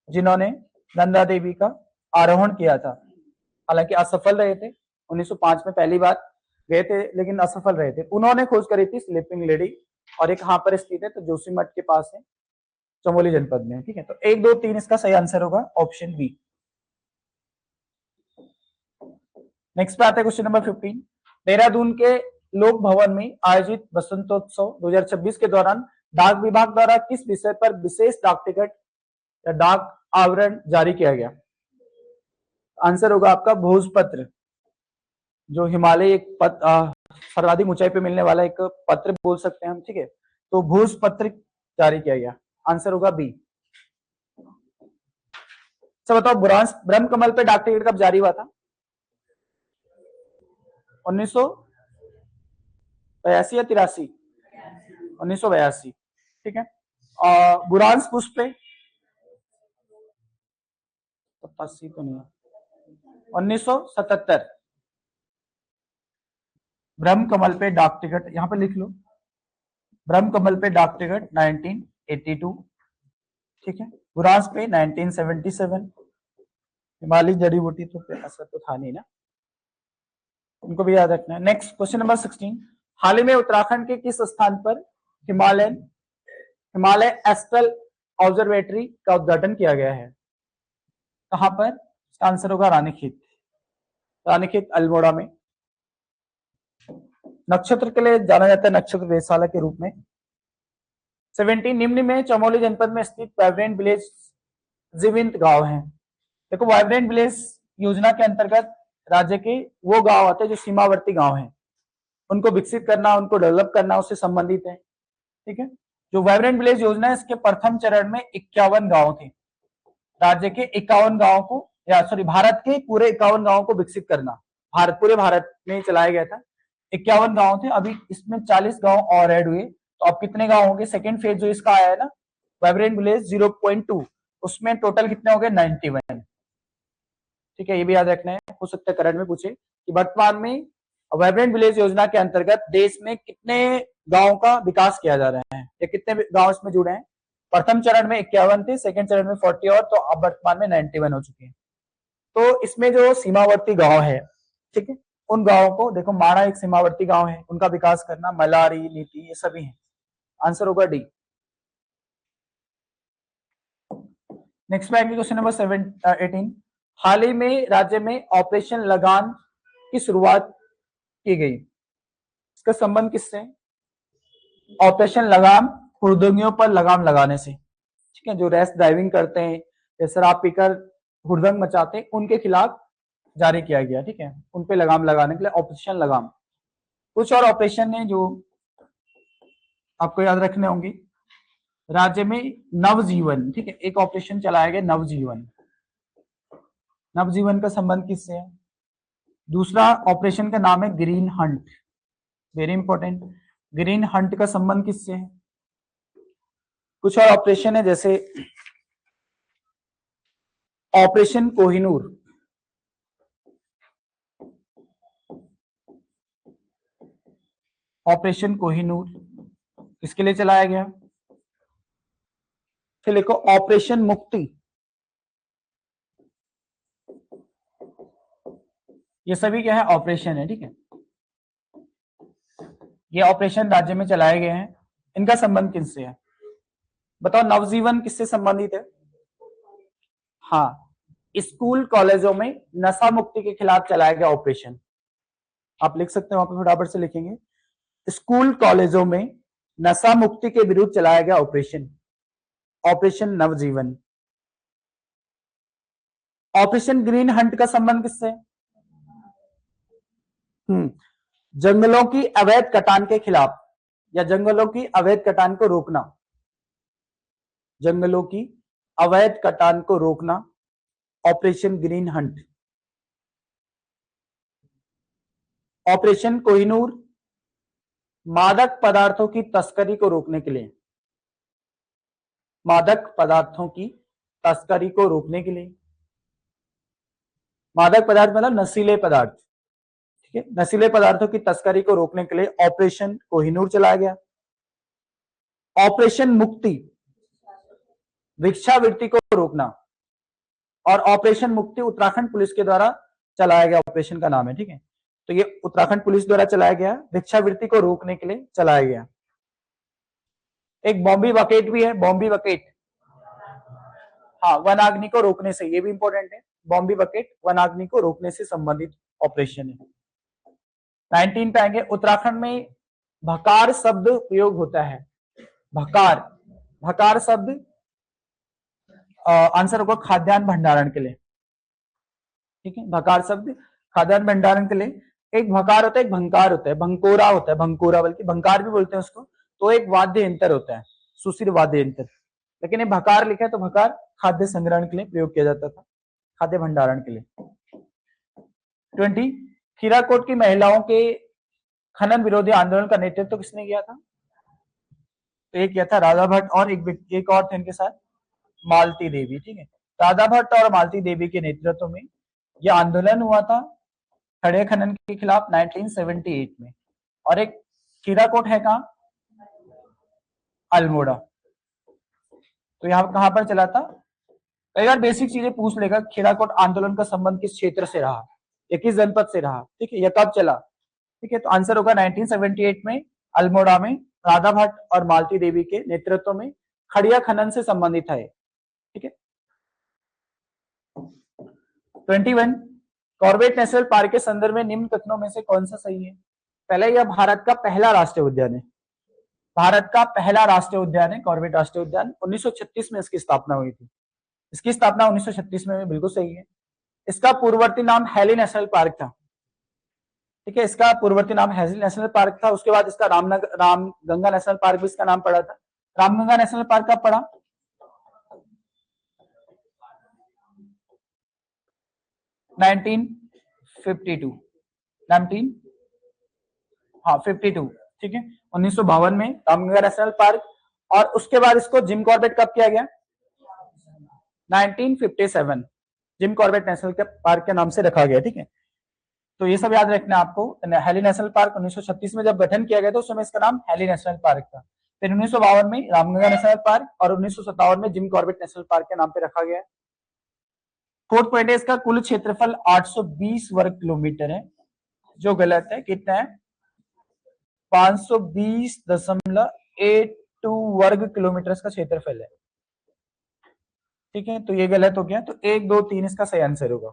जिन्होंने नंदा देवी का आरोहण किया था। हालांकि असफल रहे थे, 1905 में पहली बार गए थे लेकिन असफल रहे थे। उन्होंने खोज करी थी स्लीपिंग लेडी, और एक यहाँ पर स्थित है, तो जोशीमठ के पास है, चमोली जनपद में। ठीक है, तो 1 2 3 इसका सही आंसर होगा ऑप्शन बी। नेक्स्ट पे आता है क्वेश्चन नंबर 15, देहरादून के लोक भवन में आयोजित बसंतोत्सव 2026 के दौरान डाक विभाग द्वारा किस विषय पर विशेष डाक टिकट या डाक आवरण जारी किया गया? आंसर होगा आपका भोजपत्र। जो हिमालय एक सर्वाधिक ऊंचाई पे मिलने वाला एक पत्र बोल सकते हैं हम, ठीक है। तो भूस पत्र जारी किया गया, आंसर होगा बी। अच्छा बताओ, ब्रह्म कमल पे डाक टिकट कब जारी हुआ था? 1982 या 83? 1982, ठीक है। बुरांस पुष्प पे 87 तो नहीं है, 1977। ब्रह्म कमल पे डाक टिकट यहां पे लिख लो, ब्रह्म कमल पे डाक टिकट 1982, ठीक है। बुरांस पे 1977। हिमालय जड़ी बूटी तो ऐसा तो था नहीं ना, उनको भी याद रखना है। नेक्स्ट क्वेश्चन नंबर 16, हाल ही में उत्तराखंड के किस स्थान पर हिमालय एस्ट्रल ऑब्जर्वेटरी का उद्घाटन किया गया है? कहां पर? इसका आंसर होगा रानीखेत अल्मोड़ा में। नक्षत्र के लिए जाना जाता है, नक्षत्र वेधशाला के रूप में। 17, निम्न में चमोली जनपद में स्थित वाइब्रेंट विलेज जीविंत गांव है। देखो, वाइब्रेंट विलेज योजना के अंतर्गत राज्य के वो गांव आते हैं जो सीमावर्ती गांव हैं, उनको विकसित करना, उनको डेवलप करना उससे संबंधित है, ठीक है। जो वाइब्रेंट विलेज योजना है, इसके प्रथम चरण में 51 गांव थे। राज्य के 51 गांव को, या सॉरी भारत के पूरे 51 गांवों को विकसित करना, पूरे भारत में चलाया गया था। 51 गांव थे, अभी इसमें 40 गांव और ऐड हुए, तो अब कितने गांव होंगे? सेकेंड फेज जो इसका आया है ना, वाइब्रेंट विलेज 0.2, उसमें टोटल कितने हो गए? 91, ठीक है। ये भी याद रखना है, हो सकता है करंट में पूछे कि वर्तमान में वाइब्रेंट विलेज योजना के अंतर्गत देश में कितने गांव का विकास किया जा रहा है, या कितने गांव इसमें जुड़े हैं। प्रथम चरण में 51 थे, सेकंड चरण में 40 और, तो अब वर्तमान में 91 हो चुके हैं। तो इसमें जो सीमावर्ती गांव है, ठीक है, उन गांवों को देखो, माणा एक सीमावर्ती गांव है, उनका विकास करना, मलारी, नीति, ये सभी है, आंसर होगा डी। नेक्स्ट में आएंगे क्वेश्चन नंबर 18, हाल ही में राज्य में ऑपरेशन लगान की शुरुआत की गई, इसका संबंध किससे है? ऑपरेशन लगाम, हुड़दंगियों पर लगाम लगाने से, ठीक है। जो रैश ड्राइविंग करते हैं या शराब पीकर हुड़दंग मचाते हैं, उनके खिलाफ जारी किया गया, ठीक है। उन पे लगाम लगाने के लिए ऑपरेशन लगाम। कुछ और ऑपरेशन है जो आपको याद रखने होंगे। राज्य में नवजीवन, ठीक है, एक ऑपरेशन चलाया गया नवजीवन। नवजीवन का संबंध किससे है? दूसरा ऑपरेशन का नाम है green Hunt, very important. Green Hunt का संबंध किससे है? कुछ और ऑपरेशन है, जैसे ऑपरेशन कोहिनूर, ऑपरेशन कोहिनूर किसके लिए चलाया गया? फिर लिखो ऑपरेशन मुक्ति, ये सभी क्या है? ऑपरेशन है, ठीक है। ये ऑपरेशन राज्य में चलाए गए हैं, इनका संबंध किससे है? बताओ, नवजीवन किससे संबंधित है? हाँ, स्कूल कॉलेजों में नशा मुक्ति के खिलाफ चलाया गया ऑपरेशन। आप लिख सकते हो, वहां पर फटाफट से लिखेंगे, स्कूल कॉलेजों में नशा मुक्ति के विरुद्ध चलाया गया ऑपरेशन, ऑपरेशन नवजीवन। ऑपरेशन ग्रीन हंट का संबंध किससे? जंगलों की अवैध कटान के खिलाफ, या जंगलों की अवैध कटान को रोकना, जंगलों की अवैध कटान को रोकना, operation green Hunt. Operation Kohinoor, मादक पदार्थों की तस्करी को रोकने के लिए, मादक पदार्थों की तस्करी को रोकने के लिए, मादक पदार्थ मतलब नशीले पदार्थ, ठीक है, नशीले पदार्थों की तस्करी को रोकने के लिए ऑपरेशन कोहिनूर चलाया गया। ऑपरेशन मुक्ति, भिक्षावृत्ति को रोकना, और ऑपरेशन मुक्ति उत्तराखंड पुलिस के द्वारा चलाया गया ऑपरेशन का नाम है, ठीक है। तो ये उत्तराखंड पुलिस द्वारा चलाया गया, भिक्षावृत्ति को रोकने के लिए चलाया गया। एक बॉम्बी बकेट भी है, बॉम्बी बकेट, हाँ, वनाग्नि को रोकने से, ये भी इंपॉर्टेंट है। बॉम्बी बकेट वनाग्नि को रोकने से संबंधित ऑपरेशन है। 19 पे आएंगे, उत्तराखंड में भकार शब्द प्रयोग होता है। भकार, भकार शब्द आंसर होगा खाद्यान्न भंडारण के लिए, ठीक है। भकार शब्द खाद्यान्न भंडारण के लिए एक भकार होता है, एक भंकार होता है, भंकोरा होता है, भंकोरा बल्कि भंकार भी बोलते हैं उसको। तो एक वाद्य यंत्र होता है, सुशिर वाद्य यंत्र। लेकिन ये भकार लिखा है तो भकार खाद्य संग्रहण के लिए प्रयोग किया जाता था, खाद्य भंडारण के लिए। 20 खीराकोट की महिलाओं के खनन विरोधी आंदोलन का नेतृत्व तो किसने किया था? तो ये किया था राधा भट्ट और एक और थे इनके साथ, मालती देवी। ठीक है, राधा भट्ट और मालती देवी के नेतृत्व में यह आंदोलन हुआ था खड़े खनन के खिलाफ 1978 में। और एक खीराकोट है कहां? अल्मोड़ा। तो यहाँ कहां पर चला था? कई बार बेसिक चीजें पूछ लेगा, खीराकोट आंदोलन का संबंध किस क्षेत्र से रहा या किस जनपद से रहा, ठीक है, यह कब चला? ठीक है, तो आंसर होगा 1978 में अल्मोड़ा में राधा भट्ट और मालती देवी के नेतृत्व में खड़िया खनन से संबंधित है। ठीक है। 21 कॉर्बेट नेशनल पार्क के संदर्भ में निम्न कथनों में से कौन सा सही है? पहले, यह भारत का पहला राष्ट्रीय उद्यान है, भारत का पहला राष्ट्रीय उद्यान है कॉर्बेट राष्ट्रीय उद्यान। 1936 में इसकी स्थापना हुई थी, इसकी स्थापना 1936 में, बिल्कुल सही है। इसका पूर्ववर्ती नाम हैली नेशनल पार्क था। ठीक है, इसका पूर्ववर्ती नाम हैली नेशनल पार्क था। उसके बाद इसका रामगंगा नेशनल पार्क भी इसका नाम पड़ा था। रामगंगा नेशनल पार्क कब पड़ा? 1952 52। ठीक है, 1952 में रामगंगा नेशनल पार्क। और उसके बाद इसको जिम कॉर्बेट कब किया गया? 1957 जिम कॉर्बेट नेशनल पार्क के नाम से रखा गया। ठीक है, तो ये सब याद रखना आपको। हैली नेशनल पार्क 1936 में जब गठन किया गया था उस समय इसका नाम हैली नेशनल पार्क था। फिर 1952 में रामगंगा नेशनल पार्क और 1957 में जिम कॉर्बेट नेशनल पार्क के नाम पे रखा गया। फोर्थ पॉइंट है, इसका कुल क्षेत्रफल 820 वर्ग किलोमीटर है, जो गलत है। कितना है? 520.82 वर्ग किलोमीटर इसका क्षेत्रफल है। ठीक है, तो ये गलत हो गया। तो 1, 2, 3 इसका सही आंसर होगा।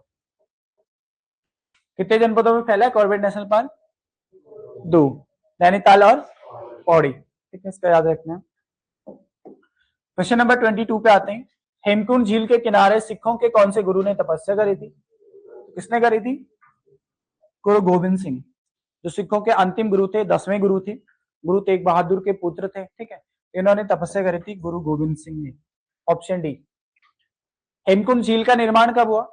कितने जनपदों में फैला है कॉर्बेट नेशनल पार्क? 2, नैनीताल और पौड़ी। ठीक है, इसका याद रखना। क्वेश्चन नंबर 22 पे आते हैं। हेमकुंड झील के किनारे सिखों के कौन से गुरु ने तपस्या करी थी? किसने करी थी? गुरु गोविंद सिंह, जो सिखों के अंतिम गुरु थे, 10वें गुरु थे, गुरु तेग बहादुर के पुत्र थे। ठीक है, इन्होंने तपस्या करी थी, गुरु गोविंद सिंह ने। Option D. हेमकुंड झील का निर्माण कब हुआ?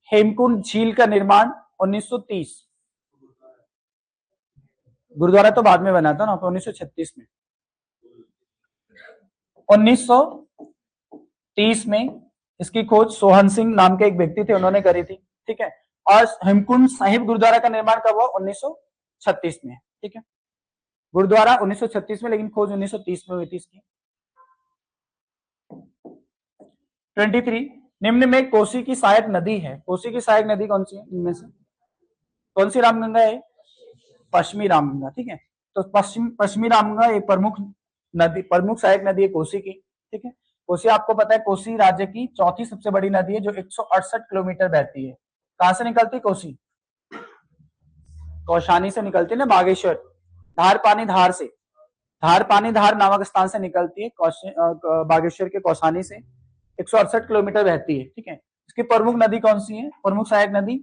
हेमकुंड झील का निर्माण 1930। गुरुद्वारा तो बाद में बना था ना, 1936 में। 1930 में इसकी खोज सोहन सिंह नाम के एक व्यक्ति थे, उन्होंने करी थी। ठीक है, और हेमकुंड साहिब गुरुद्वारा का निर्माण कब हुआ? 1936 में। ठीक है, गुरुद्वारा 1936 में, लेकिन खोज 1930 में हुई थी इसकी। 23 निम्न में कोसी की सहायक नदी है, कोसी की सहायक नदी कौन सी है इनमें से? कौन सी रामगंगा है? पश्चिमी रामगंगा। ठीक है, तो पश्चिमी रामगंगा एक प्रमुख नदी, प्रमुख सहायक नदी है कोसी की। ठीक है, कोसी आपको पता है कोसी राज्य की चौथी सबसे बड़ी नदी है, जो 168 किलोमीटर बहती है। कहां से निकलती कोसी? कौशानी से निकलती है ना, बागेश्वर, धार पानी धार से, धार पानी धार नामक स्थान से निकलती है, बागेश्वर के कौशानी से 168 किलोमीटर बहती है। ठीक है, इसकी प्रमुख नदी कौन सी है, प्रमुख सहायक नदी?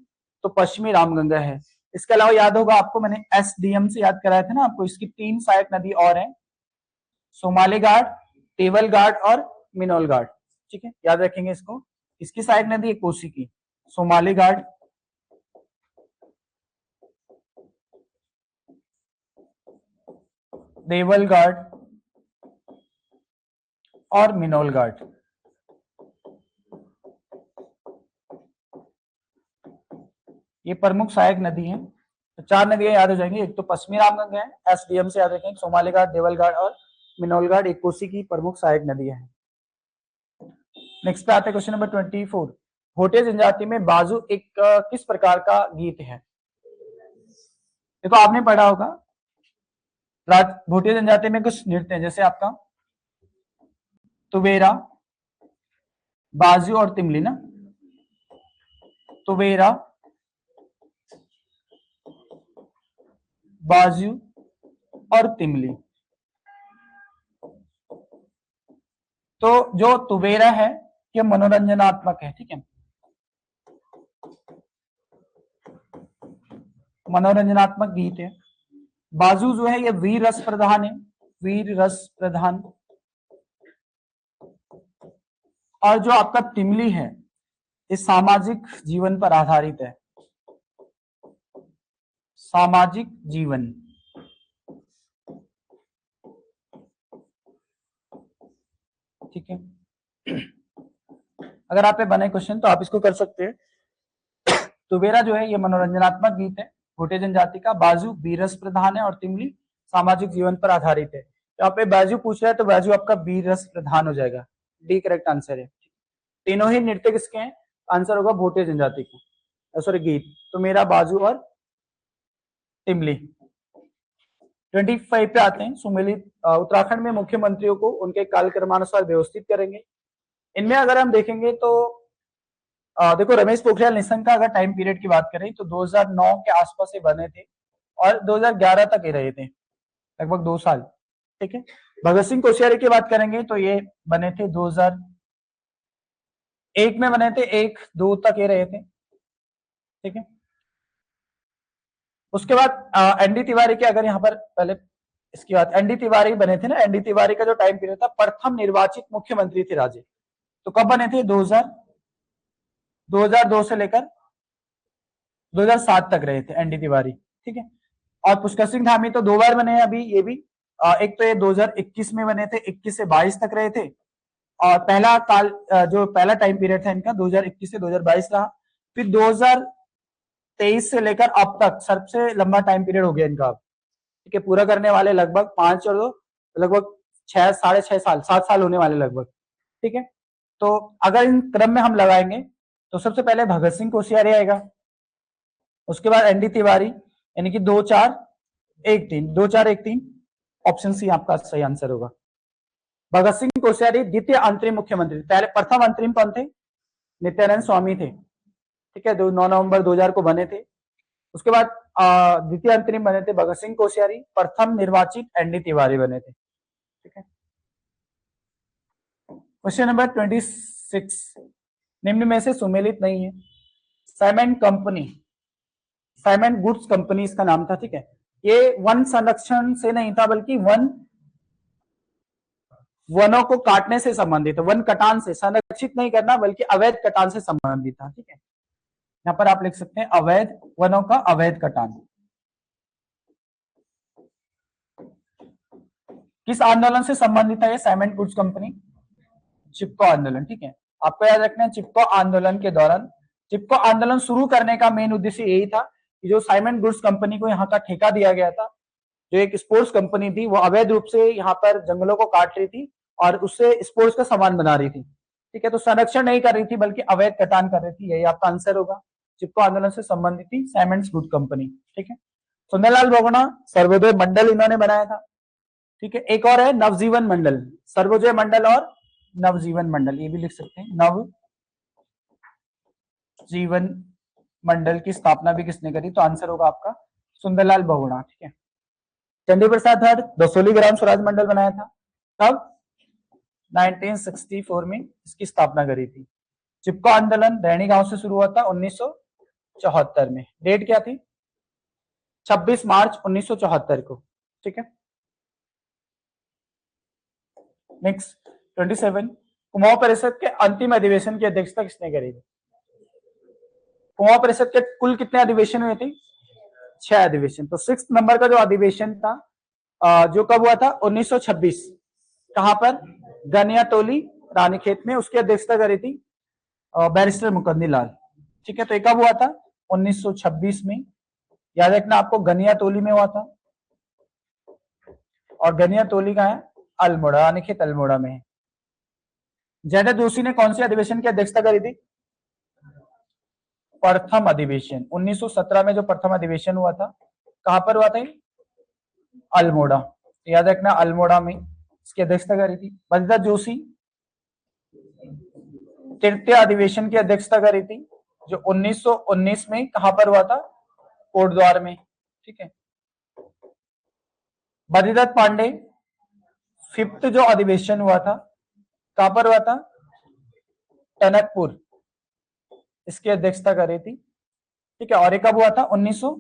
तो पश्चिमी रामगंगा है। इसके अलावा याद होगा आपको, मैंने एसडीएम से याद कराया था ना आपको, इसकी 3 सहायक नदी और है, सोमाली घाट, टेबल घाट और मिनोल घाट। ठीक है, याद रखेंगे इसको। इसकी सहायक नदी है कोसी की, सोमाली घाट, देवल घाट और मिनोल घाट। ये प्रमुख सहायक नदी है। तो 4 नदियां याद हो जाएंगी, एक तो पश्चिमी रामगंगा है, एसडीएम से याद रखेंगे, सोमाली घाट, देवल घाट और मिनोल घाट एक कोसी की प्रमुख सहायक नदियां हैं। नेक्स्ट पे आते हैं क्वेश्चन नंबर 24। भोटिया जनजाति में बाजू एक किस प्रकार का गीत है? देखो आपने पढ़ा होगा, भोटिया जनजाति में कुछ नृत्य है, जैसे आपका तुवेरा, बाजू और तिमली ना। तुवेरा, बाजू और तिमली। तो जो तुवेरा है ये मनोरंजनात्मक है। ठीक है, मनोरंजनात्मक गीत है। बाजू जो है ये वीर रस प्रधान है, वीर रस प्रधान। और जो आपका तिमली है ये सामाजिक जीवन पर आधारित है, सामाजिक जीवन। ठीक है, अगर आप पे बने क्वेश्चन तो आप इसको कर सकते हैं। तुबेरा जो है ये मनोरंजनात्मक गीत है, भोटे जनजाति का। बाजू बीरस प्रधान है और तिमली सामाजिक जीवन पर आधारित है। तो आप पे बाजू पूछ रहा है तो बाजू आपका बीरस प्रधान हो जाएगा, डी करेक्ट आंसर है। तीनों ही नृत्य किसके हैं? आंसर होगा भोटे जनजाति का, सॉरी गीत। तो मेरा बाजू और तिमली। 25 पे आते हैं। सुमेलित उत्तराखंड में मुख्यमंत्रियों को उनके कालक्रमानुसार व्यवस्थित करेंगे। इनमें अगर हम देखेंगे तो देखो रमेश पोखरियाल निशंक का अगर टाइम पीरियड की बात करें तो 2009 के आसपास ये बने थे और 2011 तक ये रहे थे, लगभग 2 साल। ठीक है, भगत सिंह कोश्यारी की बात करेंगे तो ये बने थे 2001 में बने थे, 1-2 तक ये रहे थे। ठीक है, उसके बाद एनडी तिवारी के अगर यहाँ पर पहले इसकी बात, एनडी तिवारी बने थे ना, एनडी तिवारी का जो टाइम पीरियड था, प्रथम निर्वाचित मुख्यमंत्री थे राज्य। तो कब बने थे? 2002 से लेकर 2007 तक रहे थे एनडी तिवारी। ठीक है, और पुष्कर सिंह धामी तो 2 बार बने हैं अभी ये भी। एक तो ये 2021 में बने थे, 21 से 22 तक रहे थे। और पहला काल जो पहला टाइम पीरियड था इनका 2021 से 2022 रहा। फिर 2023 से लेकर अब तक सबसे लंबा टाइम पीरियड हो गया इनका। ठीक है, पूरा करने वाले लगभग 5 और 2 लगभग 6, 6.5 साल, 7 साल होने वाले लगभग। ठीक है, तो अगर इन क्रम में हम लगाएंगे तो सबसे पहले भगत सिंह कोश्यारी आएगा, उसके बाद एनडी तिवारी, यानी कि 2-4-1-3 ऑप्शन सी आपका सही आंसर होगा। भगत सिंह कोश्यारी द्वितीय अंतरिम मुख्यमंत्री। पहले प्रथम अंतरिम कौन थे? नित्यानंद स्वामी थे। ठीक है, 9 नवंबर 2000 को बने थे। उसके बाद द्वितीय अंतरिम बने थे भगत सिंह कोश्यारी, प्रथम निर्वाचित एनडी तिवारी बने थे। ठीक है, क्वेश्चन नंबर 26, निम्न में से सुमेलित नहीं है। Simon company, Simon goods company इसका नाम था। ठीक है, ये वन संरक्षण से नहीं था बल्कि वनों को काटने से संबंधित, वन कटान से, संरक्षित नहीं करना बल्कि अवैध कटान से संबंधित था। ठीक है, यहां पर आप लिख सकते हैं अवैध, वनों का अवैध कटान। किस आंदोलन से संबंधित है ये साइमन गुड्स कंपनी? चिपको आंदोलन। ठीक है, आपको याद रखना है चिपको आंदोलन के दौरान, चिपको आंदोलन शुरू करने का मेन उद्देश्य यही था कि जो साइमन गुड्स कंपनी को यहाँ का ठेका दिया गया था, जो एक स्पोर्ट्स कंपनी थी, वो अवैध रूप से यहाँ पर जंगलों को काट रही थी और उससे स्पोर्ट्स का सामान बना रही थी। ठीक है, तो संरक्षण नहीं कर रही थी बल्कि अवैध कटान कर रही थी। यही आपका आंसर होगा, चिपको आंदोलन से संबंधित थी साइमन गुड्स कंपनी। ठीक है, सुंदरलाल बहुगुणा सर्वोदय मंडल इन्होंने बनाया था। ठीक है, एक और है नवजीवन मंडल, सर्वोदय मंडल और नवजीवन मंडल, ये भी लिख सकते हैं। नवजीवन मंडल की स्थापना भी किसने करी? तो आंसर होगा आपका सुंदरलाल बहुगुणा। ठीक है, चंडी प्रसाद धर दसोली ग्राम स्वराज मंडल बनाया था, तब 1964 में इसकी स्थापना करी थी। चिपको आंदोलन रैणी गांव से शुरू हुआ था 1974 में। डेट क्या थी? 26 मार्च 1974 को। ठीक है, नेक्स्ट 27, कुमाऊं परिषद के अंतिम अधिवेशन की अध्यक्षता किसने करी थी? कुमाऊं परिषद के कुल कितने अधिवेशन हुए थे? 6 अधिवेशन। तो 6 नंबर का जो अधिवेशन था जो कब हुआ था? 1926। कहां पर? गनियाटोली रानीखेत में। उसकी अध्यक्षता करी थी बैरिस्टर मुकंदी लाल। ठीक है, तो ये कब हुआ था? 1926 में। याद रखना आपको, गनियाटोली में हुआ था और गनियाटोली का है अल्मोड़ा, रानीखेत अल्मोड़ा में है। जयदेव जोशी ने कौन सी अधिवेशन की अध्यक्षता करी थी? प्रथम अधिवेशन 1917 में जो प्रथम अधिवेशन हुआ था, कहां पर हुआ था? अल्मोड़ा। याद रखना अल्मोड़ा में इसकी अध्यक्षता करी थी। बंदिता जोशी तृतीय अधिवेशन की अध्यक्षता करी थी जो 1919 में कहां पर हुआ था? कोटद्वार में। ठीक है, बद्रीदत्त पांडे 5th जो अधिवेशन हुआ था कहां पर हुआ था? टनकपुर, इसकी अध्यक्षता करी थी। ठीक है, और एक कब हुआ था? 19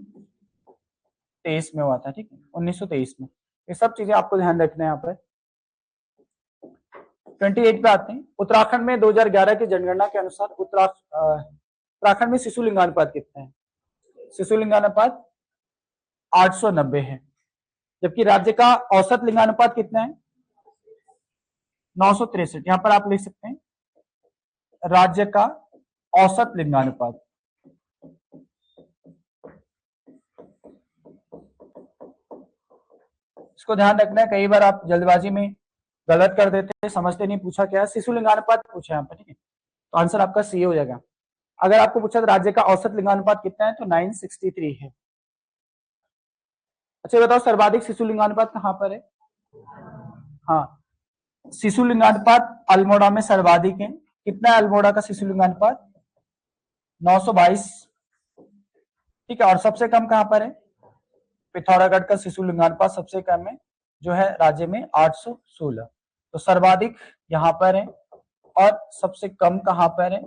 1923 में हुआ था, ठीक है, 1923 में। ये सब चीजें आपको ध्यान रखना है यहाँ पर। 28 पे आते हैं। उत्तराखंड में 2011 की जनगणना के अनुसार उत्तराखंड में शिशु लिंगानुपात कितना है? शिशु लिंगानुपात 890 है, जबकि राज्य का औसत लिंगानुपात कितना है? 963। यहां पर आप लिख सकते हैं राज्य का औसत लिंगानुपात। इसको ध्यान रखना है, कई बार आप जल्दबाजी में गलत कर देते हैं, समझते नहीं, पूछा क्या है, शिशु लिंगानुपात पूछा यहाँ पर, ठीक है, तो आंसर आपका सी हो जाएगा। अगर आपको पूछा तो राज्य का औसत लिंगानुपात कितना है, तो 963 है। अच्छा बताओ, सर्वाधिक शिशु लिंगानुपात कहां पर है? हाँ, शिशु लिंगानुपात अल्मोड़ा में सर्वाधिक है। कितना है अल्मोड़ा का शिशु लिंगानुपात? 922, ठीक है। और सबसे कम कहां पर है? पिथौरागढ़ का शिशु लिंगानुपात सबसे कम है, जो है राज्य में 816। तो सर्वाधिक यहाँ पर है और सबसे कम कहां पर है?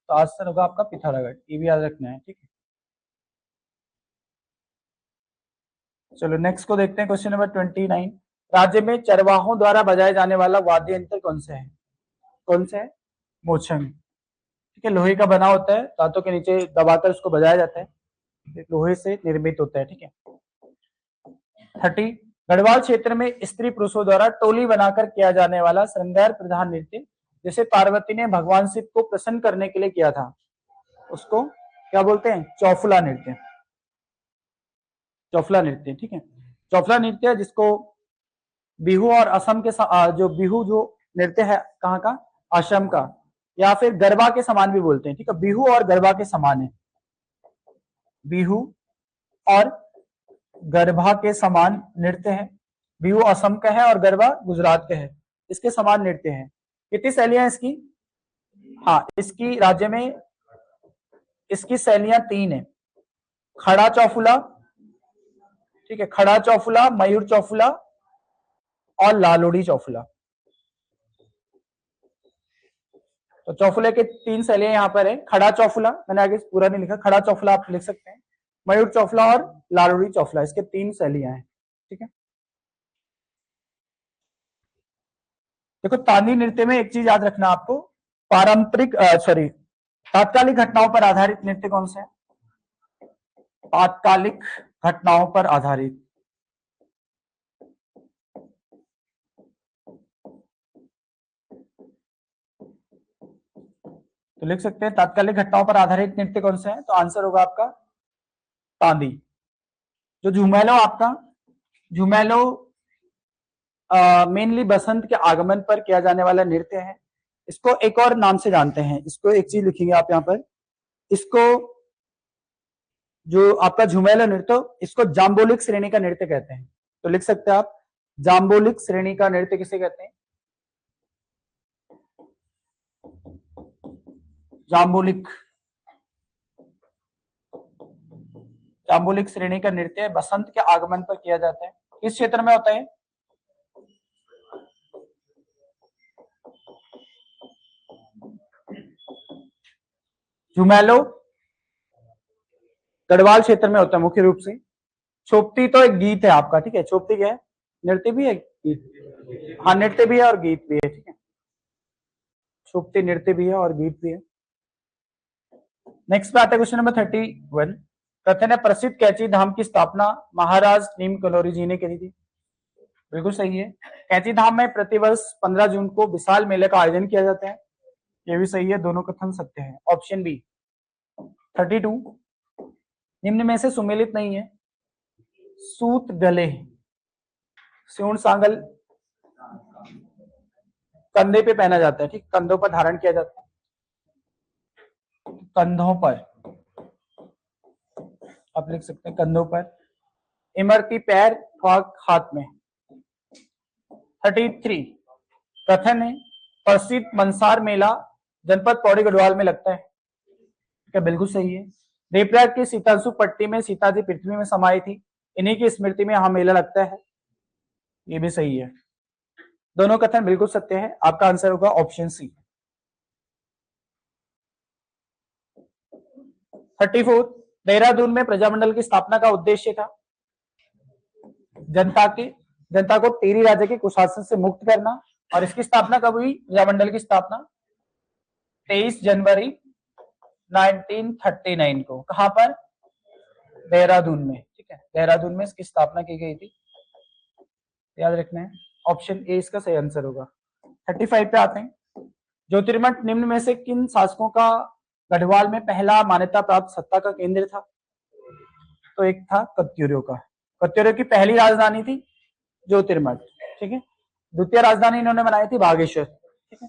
तो आंसर होगा आपका पिथौरागढ़, ये भी याद रखना है, ठीक है। चलो नेक्स्ट को देखते हैं, क्वेश्चन नंबर 29। राज्य में चरवाहों द्वारा बजाए जाने वाला वाद्य यंत्र कौन सा है? कौन सा है? मोचंग, ठीक है, लोहे का बना होता है, दांतों के नीचे दबाकर उसको बजाया जाता है, लोहे से निर्मित होता है, ठीक है। 30, गढ़वाल क्षेत्र में स्त्री पुरुषों द्वारा टोली बनाकर किया जाने वाला श्रृंगार प्रधान नृत्य, जैसे पार्वती ने भगवान शिव को प्रसन्न करने के लिए किया था, उसको क्या बोलते हैं? चौफुला नृत्य। चौफुला नृत्य, ठीक है, चौफुला नृत्य, जिसको बिहू और असम के जो बिहू जो नृत्य है कहाँ का? असम का, या फिर गरबा के समान भी बोलते हैं, ठीक है, बिहू और गरबा के समान है, बिहू और गरबा के समान नृत्य है। बिहू असम का है और गरबा गुजरात का है, इसके समान नृत्य है। कितनी शैलियां हैं इसकी? हाँ, इसकी राज्य में इसकी शैलियां 3 है। खड़ा चौफुला, ठीक है, खड़ा चौफुला, मयूर चौफुला और लालोड़ी चौफुला। तो चौफुले के 3 शैलियां यहाँ पर है। खड़ा चौफुला, मैंने आगे पूरा नहीं लिखा, खड़ा चौफुला आप लिख सकते हैं, मयूर चौफुला और लालोड़ी चौफुला, इसके 3 शैलियां हैं, ठीक है। देखो, तांदी नृत्य में एक चीज याद रखना आपको, पारंपरिक सॉरी तात्कालिक घटनाओं पर आधारित नृत्य कौन सा है? तात्कालिक घटनाओं पर आधारित, तो लिख सकते हैं तात्कालिक घटनाओं पर आधारित नृत्य कौन सा है, तो आंसर होगा आपका तांदी। जो झुमेलो आपका, झुमेलो मेनली बसंत के आगमन पर किया जाने वाला नृत्य है। इसको एक और नाम से जानते हैं, इसको एक चीज लिखेंगे आप यहाँ पर, इसको जो आपका झुमेला नृत्य, इसको जाम्बोलिक श्रेणी का नृत्य कहते हैं। तो लिख सकते हैं आप, जाम्बोलिक श्रेणी का नृत्य किसे कहते हैं? जाम्बोलिक, जाम्बोलिक श्रेणी का नृत्य बसंत के आगमन पर किया जाता है। किस क्षेत्र में होता है? झुमेलो गढ़वाल क्षेत्र में होता है मुख्य रूप से। छोपती तो एक गीत है आपका, ठीक है, छोपती क्या है? नृत्य भी है, गीत, हाँ नृत्य भी है और गीत भी है, ठीक है, छोपती नृत्य भी है और गीत भी है। नेक्स्ट पे आता है क्वेश्चन नंबर 31। कथन है प्रसिद्ध कैची धाम की स्थापना महाराज नीम कनौरी जी ने करी थी। बिल्कुल सही है। कैची धाम में प्रतिवर्ष 15 जून को विशाल मेले का आयोजन किया जाता है, ये भी सही है, दोनों कथन सत्य है, ऑप्शन बी। 32, निम्न में से सुमेलित नहीं है। सूत गले, सिउन सांगल कंधे पे पहना जाता है, ठीक, कंधों पर धारण किया जाता है, कंधों पर आप लिख सकते हैं, कंधों पर। इमरती पैर, फाक हाथ में। 33, कथन है प्रसिद्ध मनसार मेला जनपद पौड़ी गढ़वाल में लगता है, क्या बिल्कुल सही है। देवप्रयाग की सीतांशु पट्टी में सीता जी पृथ्वी में समाई थी, इन्हीं की स्मृति में यहां मेला लगता है, ये भी सही है, दोनों कथन बिल्कुल सत्य है, आपका आंसर होगा ऑप्शन सी। 34, देहरादून में प्रजामंडल की स्थापना का उद्देश्य था। जनता को टेरी राज्य के कुशासन से मुक्त करना। और इसकी स्थापना कब हुई? प्रजामंडल की स्थापना 23 जनवरी 1939 को। कहां पर? देहरादून में। ठीक है, देहरादून में इसकी स्थापना की गई थी, याद रखना है। ऑप्शन ए इसका सही आंसर होगा। 35 पे आते हैं। ज्योतिर्मठ निम्न में से किन शासकों का गढ़वाल में पहला मान्यता प्राप्त सत्ता का केंद्र था? तो एक था कत्यूरों का। कत्यूरों की पहली राजधानी थी ज्योतिर्मठ। ठीक है, द्वितीय राजधानी इन्होंने बनाई थी बागेश्वर। ठीक है,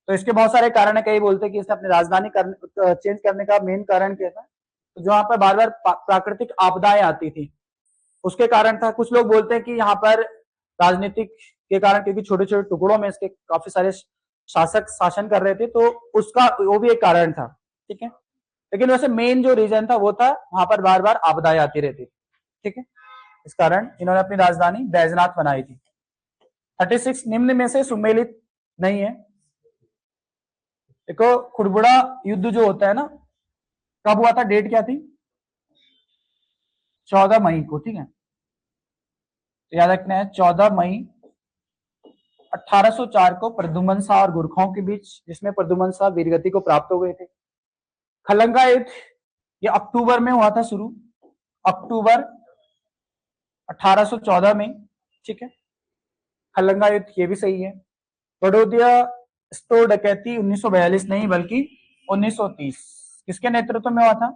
तो इसके बहुत सारे कारण है। कई बोलते हैं कि इसने अपनी राजधानी चेंज करने का मेन कारण क्या था? तो जो यहाँ पर बार बार प्राकृतिक आपदाएं आती थी उसके कारण था। कुछ लोग बोलते हैं कि यहाँ पर राजनीतिक के कारण, क्योंकि छोटे छोटे टुकड़ों में इसके काफी सारे शासक शासन कर रहे थे, तो उसका वो भी एक कारण था। ठीक है, लेकिन वैसे मेन जो रीजन था वो था वहां पर बार बार आपदाएं आती रहती थी। ठीक है, इस कारण इन्होंने अपनी राजधानी बैजनाथ बनाई थी। 36 निम्न में से सुमेलित नहीं है। देखो, खुड़बुड़ा युद्ध जो होता है ना, कब हुआ था? डेट क्या थी? 14 मई को। ठीक है, तो याद रखना है 14 मई 1804 को प्रद्युमन शाह और गुरखाओं के बीच, जिसमें प्रद्युमन शाह वीरगति को प्राप्त हो गए थे। खलंगा युद्ध ये अक्टूबर में हुआ था शुरू, अक्टूबर 1814 में। ठीक है, खलंगा युद्ध ये भी सही है। बड़ौदिया स्टोर डकैती 1942 नहीं बल्कि 1930 किसके नेतृत्व में हुआ था?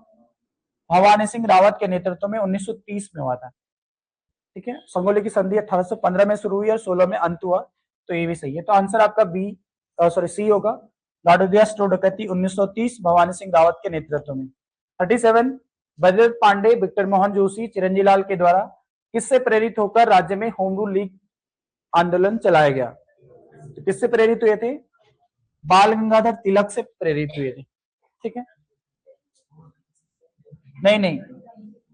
भवानी सिंह रावत के नेतृत्व में 1930 में हुआ था। ठीक है, संगोली की संधि 1815 में शुरू हुई और 16 में अंत हुआ, तो ये भी सही है। तो आंसर आपका सी होगा। बड़ौदिया स्टोर डकैती 1930 भवानी सिंह रावत के नेतृत्व में। 37 बजरत पांडे, विक्टर मोहन जोशी, चिरंजी लाल के द्वारा किससे प्रेरित होकर राज्य में होम रूल लीग आंदोलन चलाया गया? तो किससे प्रेरित हुए थे? बाल गंगाधर तिलक से प्रेरित हुए थे। ठीक है, नहीं,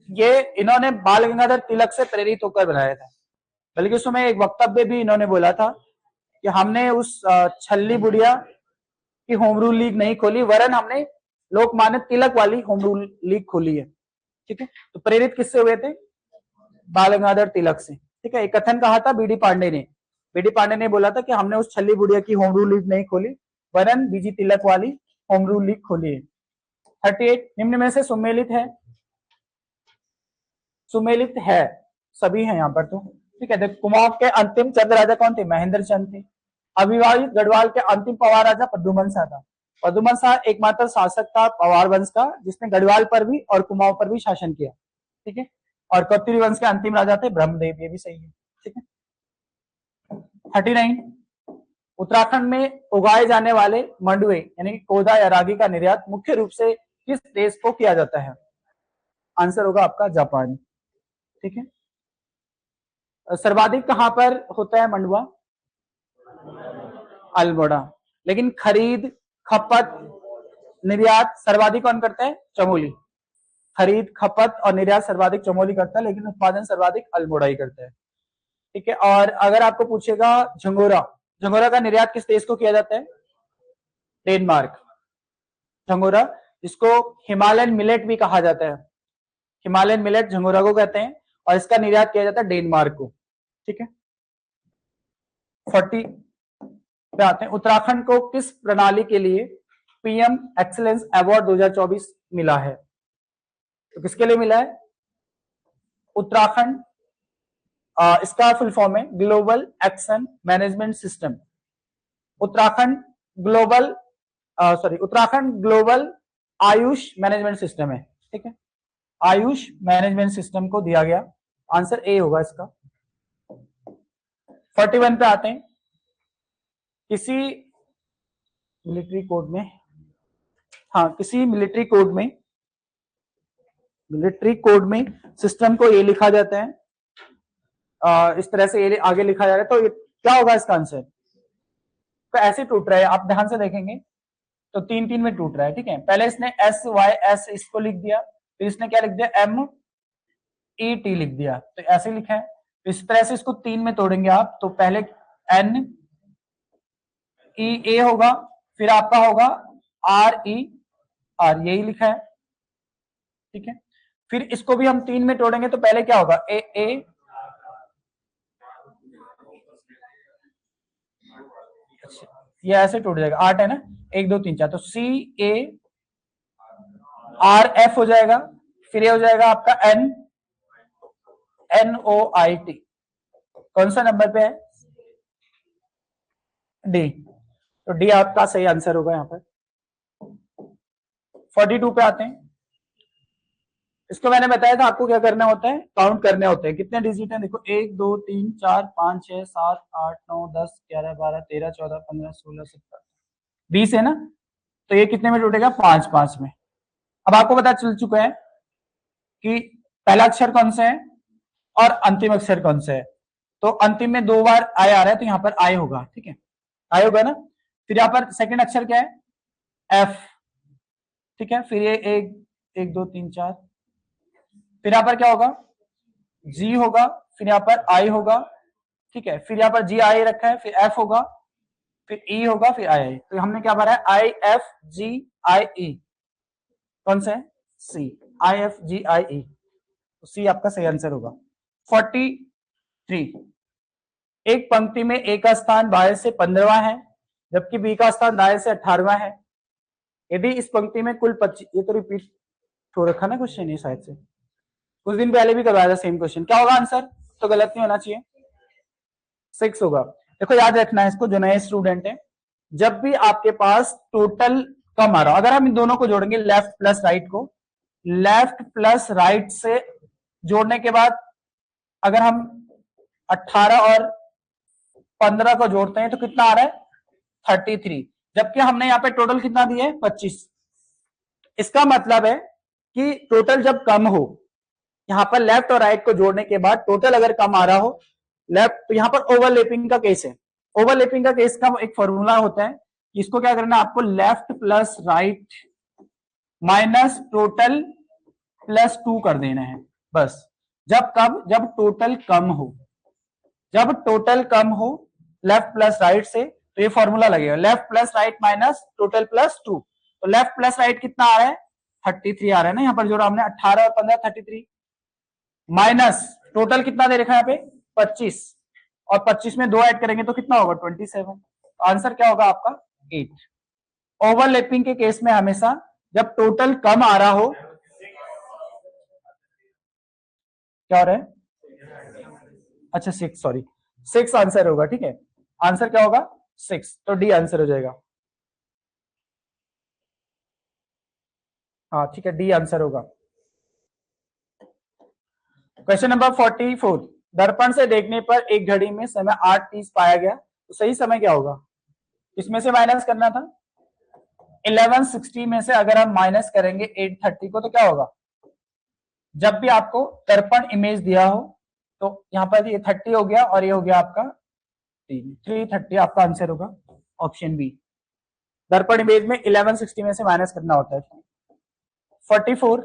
ये इन्होंने बाल गंगाधर तिलक से प्रेरित होकर बनाया था। बल्कि उसमें एक वक्तव्य भी इन्होंने बोला था कि हमने उस छल्ली बुढ़िया की होम रूल लीग नहीं खोली, वरन हमने लोकमान्य तिलक वाली होम रूल लीग खोली है। ठीक है, तो प्रेरित किससे हुए थे? बाल गंगाधर तिलक से। ठीक है, एक कथन कहा था बीडी पांडे ने। बीडी पांडे ने बोला था कि हमने उस छल्ली बुढ़िया की होम रूल लीग नहीं खोली, वरन बीजी तिलक वाली होम रूल लीग खोली है। 38 निम्न में से सुमेलित है? सुमेलित है, सभी है यहाँ पर। तो ठीक है, कुमाऊं के अंतिम चंद राजा कौन थे? महेंद्र चंद थे। अविवाहित गढ़वाल के अंतिम पवार राजा प्रद्युमन शाह था। प्रद्युमन शाह एकमात्र शासक था पवार वंश का जिसने गढ़वाल पर भी और कुमाऊं पर भी शासन किया। ठीक है, और कत्यूरी वंश के अंतिम राजा थे ब्रह्मदेव, ये भी सही है। ठीक है, 39 उत्तराखंड में उगाए जाने वाले मंडुए यानी कि कोदा या रागी का निर्यात मुख्य रूप से किस देश को किया जाता है? आंसर होगा आपका जापान। ठीक है, सर्वाधिक कहां पर होता है मंडुआ? अल्मोड़ा। लेकिन खरीद, खपत, निर्यात सर्वाधिक कौन करता है? चमोली। खरीद, खपत और निर्यात सर्वाधिक चमोली करता है, लेकिन उत्पादन सर्वाधिक अल्मोड़ा ही करता है। ठीक है, और अगर आपको पूछेगा झंगोरा, झंगोरा का निर्यात किस देश को किया जाता है? डेनमार्क। झंगोरा, जिसको हिमालयन मिलेट भी कहा जाता है, हिमालयन मिलेट झंगोरा को कहते हैं, और इसका निर्यात किया जाता है डेनमार्क को। ठीक है, 40 पे आते हैं। उत्तराखंड को किस प्रणाली के लिए पीएम एक्सीलेंस अवार्ड 2024 मिला है? तो किसके लिए मिला है? उत्तराखंड, इसका फुल फॉर्म है global action management system. Uttarakhand global Uttarakhand global Ayush management system है। ठीक है, आयुष मैनेजमेंट सिस्टम को दिया गया। आंसर ए होगा इसका। 41 पे आते हैं। किसी मिलिट्री कोड में, हाँ, किसी मिलिट्री कोड में सिस्टम को ये लिखा जाता है, इस तरह से ये आगे लिखा जा रहा है, तो ये क्या होगा इसका आंसर? तो ऐसे टूट रहा है, आप ध्यान से देखेंगे तो 3-3 में टूट रहा है। ठीक है, पहले इसने SYS इसको लिख दिया, फिर इसने क्या लिख दिया? MET लिख दिया, तो ऐसे लिखा है। तो इस तरह से इसको 3 में तोड़ेंगे आप, तो पहले NEA होगा, फिर आपका होगा RER, यही लिखा है। ठीक है, फिर इसको भी हम 3 में तोड़ेंगे, तो पहले क्या होगा? AA, ये ऐसे टूट जाएगा, 8 है ना, 1 2 3 4, तो CARF हो जाएगा, फिर ये हो जाएगा आपका NOIT। कौन सा नंबर पे है? डी। तो डी आपका सही आंसर होगा। यहाँ पर 42 पे आते हैं। इसको मैंने बताया था आपको क्या करना होता है, काउंट करने होते हैं। कितने डिजिट हैं देखो, 1 2 3 4 5 6 7 8 9 10 11 12 13 14 15 16 17 20 है ना, तो ये कितने में टूटेगा? 5 5 में। अब आपको पता चल चुका है कि पहला अक्षर कौन सा है और अंतिम अक्षर कौन सा है। तो अंतिम में 2 बार आई आ रहा है, तो यहाँ पर आई होगा, ठीक है, आई होगा ना। फिर यहाँ पर सेकंड अक्षर क्या है? एफ, ठीक है। फिर ये 1 2 3 4, फिर यहाँ पर क्या होगा? जी होगा, फिर यहाँ पर आई होगा, ठीक है। फिर यहाँ पर जी आई रखा है, फिर एफ होगा, फिर ई होगा, फिर आई आई। तो हमने क्या भरा है? IFGIE। कौन सा है? सी, IFGIE। तो सी आपका सही आंसर होगा। 43, एक पंक्ति में ए का स्थान बाएं से 15वां है, जबकि बी का स्थान दाएं से 18वां है। यदि इस पंक्ति में कुल 25, ये तो रिपीट हो रखा ना क्वेश्चन, ये शायद से कुछ दिन पहले भी करवाया था सेम क्वेश्चन। क्या होगा आंसर? तो गलत नहीं होना चाहिए, 6 होगा। देखो याद रखना है इसको, जो नए स्टूडेंट है, जब भी आपके पास टोटल कम आ रहा हो, अगर हम इन दोनों को जोड़ेंगे, लेफ्ट प्लस राइट को, लेफ्ट प्लस राइट से जोड़ने के बाद अगर हम 18 और 15 को जोड़ते हैं तो कितना आ रहा है? 33, जबकि हमने यहाँ पे टोटल कितना दिया है? 25। इसका मतलब है कि टोटल जब कम हो, यहां पर लेफ्ट और राइट को जोड़ने के बाद टोटल अगर कम आ रहा हो लेफ्ट, तो यहां पर ओवरलैपिंग का केस है। ओवरलैपिंग का केस का एक फॉर्मूला होता है, इसको क्या करना है आपको? Left plus right minus total plus 2 कर देना है, बस। जब कब? जब टोटल कम हो, जब टोटल कम हो लेफ्ट प्लस राइट से, तो ये फॉर्मूला लगेगा, left plus right minus total plus 2। तो लेफ्ट प्लस राइट कितना आ रहा है? 33 आ रहा है ना, यहाँ पर जोड़ा हमने 18 और 15, 33, माइनस टोटल कितना दे रखा है यहाँ पे? 25, और 25 में 2 ऐड करेंगे तो कितना होगा? 27। आंसर क्या होगा आपका? 8। ओवरलैपिंग के केस में हमेशा जब टोटल कम आ रहा हो, क्या हो रहा है? अच्छा 6, सॉरी 6 आंसर होगा, ठीक है। आंसर क्या होगा? 6, तो डी आंसर हो जाएगा। हाँ ठीक है, डी आंसर होगा। क्वेश्चन नंबर 44, दर्पण से देखने पर एक घड़ी में समय 8:30 पाया गया, तो सही समय क्या होगा? इसमें से माइनस करना था। 1160 में से अगर हम माइनस करेंगे 830 को, तो क्या होगा? जब भी आपको दर्पण इमेज दिया हो, तो यहाँ पर ये 30 हो गया और ये हो गया आपका 330, आपका आंसर होगा ऑप्शन बी। दर्पण इमेज में 1160 में से माइनस करना होता है। 44,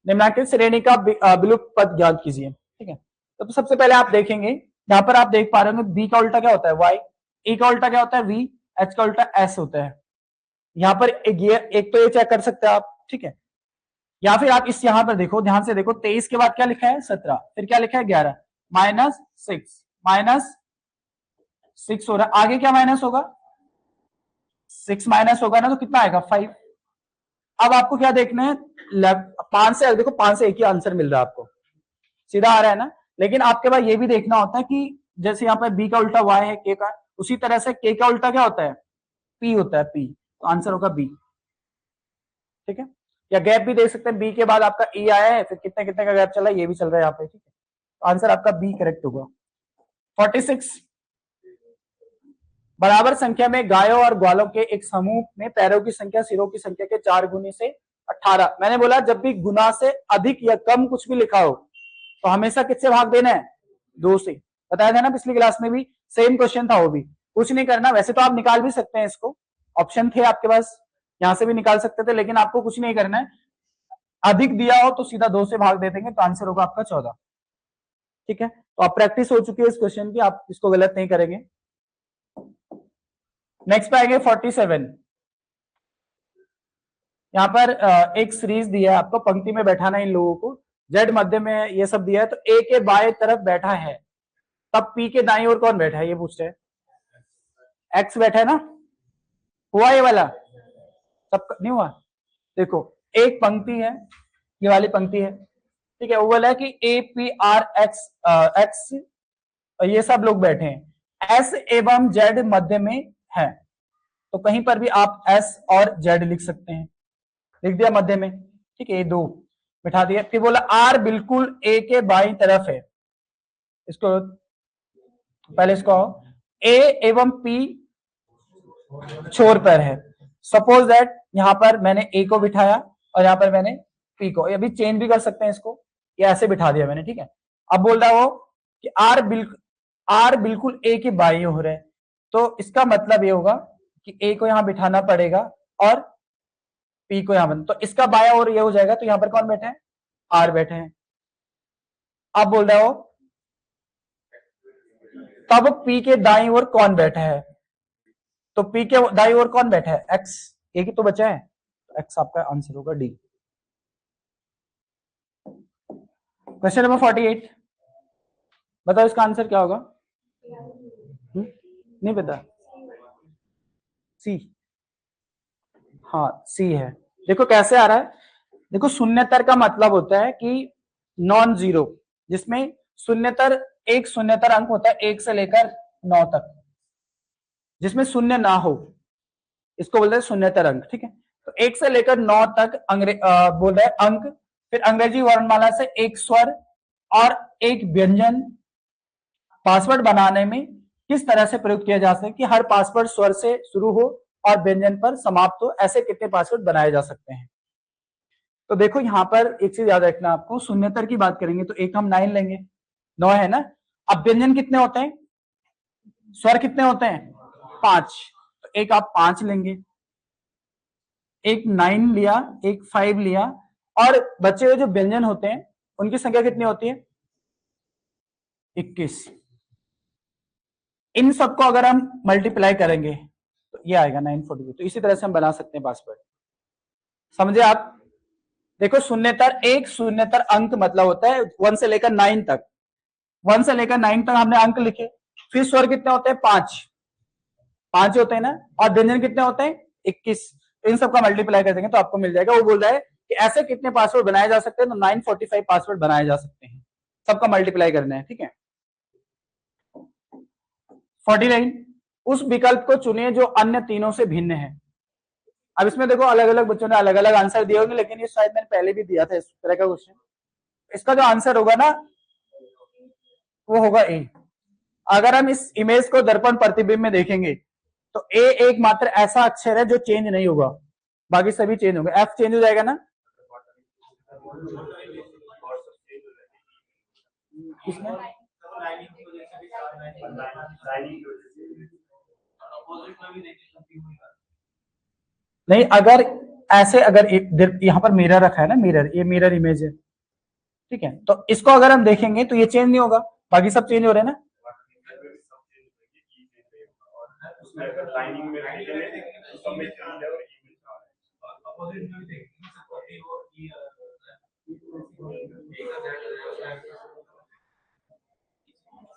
निम्नलिखित श्रेणी का विलुप्त पद ज्ञात कीजिए, ठीक है। तो सबसे पहले आप देखेंगे, यहाँ पर आप देख पा रहे होंगे बी का उल्टा क्या होता है? वाई, ई का उल्टा क्या होता है? वी, एच का उल्टा एस होता है। यहाँ पर एक तो ये चेक कर सकते हैं आप, ठीक है। या फिर आप इस यहाँ पर देखो, ध्यान से देखो, 23 के बाद क्या लिखा है? 17, फिर क्या लिखा है? 11, माइनस 6 हो रहा है। आगे क्या माइनस होगा? 6 माइनस होगा ना, तो कितना आएगा? 5। अब आपको क्या देखना है? लेफ्ट 5 से देखो, 5 से एक ही आंसर मिल रहा है आपको, सीधा आ रहा है ना। लेकिन आपके पास ये भी देखना होता है कि जैसे यहाँ पर बी का उल्टा वाई है, के का, उसी तरह से के का उल्टा क्या होता है? पी होता है, पी। तो आंसर होगा बी, ठीक है। या गैप भी देख सकते हैं, बी के बाद आपका ई आया है, फिर कितने कितने का गैप चला है, ये भी चल रहा है यहाँ पे, ठीक है। तो आंसर आपका बी करेक्ट होगा। 46, बराबर संख्या में गायों और ग्वालों के एक समूह में पैरों की संख्या सिरों की संख्या के 4 गुने से 18। मैंने बोला जब भी गुना से अधिक या कम कुछ भी लिखा हो, तो हमेशा किससे भाग देना है? 2 से। बताया था ना पिछली क्लास में भी, सेम क्वेश्चन था वो भी। कुछ नहीं करना, वैसे तो आप निकाल भी सकते हैं इसको, ऑप्शन थे आपके पास, यहां से भी निकाल सकते थे, लेकिन आपको कुछ नहीं करना है। अधिक दिया हो तो सीधा 2 से भाग दे देंगे, तो आंसर होगा आपका 14, ठीक है। तो आप प्रैक्टिस हो चुकी है इस क्वेश्चन की, आप इसको गलत नहीं करेंगे। नेक्स्ट पे आएंगे 47। यहाँ पर एक सीरीज दिया है आपको, पंक्ति में बैठाना इन लोगों को, जेड मध्य में ये सब दिया है। तो ए के बाएं तरफ बैठा है, तब पी के दाईं ओर कौन बैठा है? ये पूछते हैं। एक्स बैठा है ना, हुआ ये वाला सब नहीं हुआ? देखो एक पंक्ति है, ये वाली पंक्ति है, ठीक है, वो बोला है कि A P R x x ये सब लोग बैठे हैं, एस एवं जेड मध्य में है, तो कहीं पर भी आप एस और जेड लिख सकते हैं, लिख दिया मध्य में, ठीक है, ये दो बिठा दिया। फिर बोला आर बिल्कुल ए के बाईं तरफ है, इसको पहले इसको ए एवं पी छोर पर है। सपोज दैट यहां पर मैंने ए को बिठाया और यहां पर मैंने पी को, अभी चेंज भी कर सकते हैं इसको, ये ऐसे बिठा दिया मैंने, ठीक है। अब बोल रहा है वो कि आर बिल्कुल ए के बाईं ओर है, तो इसका मतलब ये होगा कि ए को यहां बिठाना पड़ेगा और पी को यहां, तो इसका बाया ओर ये हो जाएगा, तो यहां पर कौन बैठे हैं? आर बैठे हैं। अब बोल रहा है वो तब पी के दाईं ओर कौन बैठा है? तो पी के दाईं ओर कौन बैठा है? एक्स, एक ही तो बचा है, तो एक्स आपका आंसर होगा डी। क्वेश्चन नंबर 48, बताओ इसका आंसर क्या होगा? नहीं पता? सी, हाँ सी है। देखो कैसे आ रहा है, देखो शून्यतर का मतलब होता है कि नॉन जीरो, जिसमें शून्यतर एक शून्यतर अंक होता है 1 से लेकर 9 तक, जिसमें शून्य ना हो, इसको बोलते हैं शून्यतर अंक, ठीक है। तो 1 से लेकर 9 तक बोल रहे हैं अंक, फिर अंग्रेजी वर्णमाला से एक स्वर और एक व्यंजन पासवर्ड बनाने में किस तरह से प्रयोग किया जा सकता है कि हर पासवर्ड स्वर से शुरू हो और व्यंजन पर समाप्त हो, ऐसे कितने पासवर्ड बनाए जा सकते हैं? तो देखो यहां पर एक चीज याद रखना आपको, शून्यतर की बात करेंगे तो एक हम 9 लेंगे, 9 है ना। अब व्यंजन कितने होते हैं, स्वर कितने होते हैं? 5, तो एक आप 5 लेंगे, एक 9 लिया, एक 5 लिया, और बचे हुए जो व्यंजन होते हैं उनकी संख्या कितनी होती है? 21। इन सबको अगर हम मल्टीप्लाई करेंगे तो ये आएगा 942, तो इसी तरह से हम बना सकते हैं पासवर्ड, समझे आप? देखो शून्यतर, एक शून्यतर अंक मतलब होता है 1 से लेकर 9 तक, 1 से लेकर 9 तक हमने अंक लिखे, फिर स्वर कितने होते हैं? 5 होते हैं ना, और व्यंजन कितने होते हैं? 21। इन सबका मल्टीप्लाई कर देंगे तो आपको मिल जाएगा। वो बोल रहा है कि ऐसे कितने पासवर्ड बनाए जा सकते हैं, तो 945 पासवर्ड बनाए जा सकते हैं, सबका मल्टीप्लाई करना है, ठीक है। 49, उस विकल्प को चुनिए जो अन्य तीनों से भिन्न है। अब इसमें देखो अलग अलग बच्चों ने अलग अलग आंसर दिए होंगे, लेकिन ये शायद मैंने पहले भी दिया था इस तरह का क्वेश्चन। इसका जो आंसर होगा ना वो होगा ए। अगर हम इस इमेज को दर्पण प्रतिबिंब में देखेंगे तो ए एकमात्र ऐसा अक्षर है जो चेंज नहीं होगा, बाकी सभी चेंज होंगे। एफ चेंज हो जाएगा ना, किसमें? नहीं, अगर ऐसे, अगर यहां पर मिरर रखा है ना, मिरर, ये मिरर इमेज है, ठीक है, तो इसको अगर हम देखेंगे तो ये चेंज नहीं होगा, बाकी सब चेंज हो रहे हैं ना।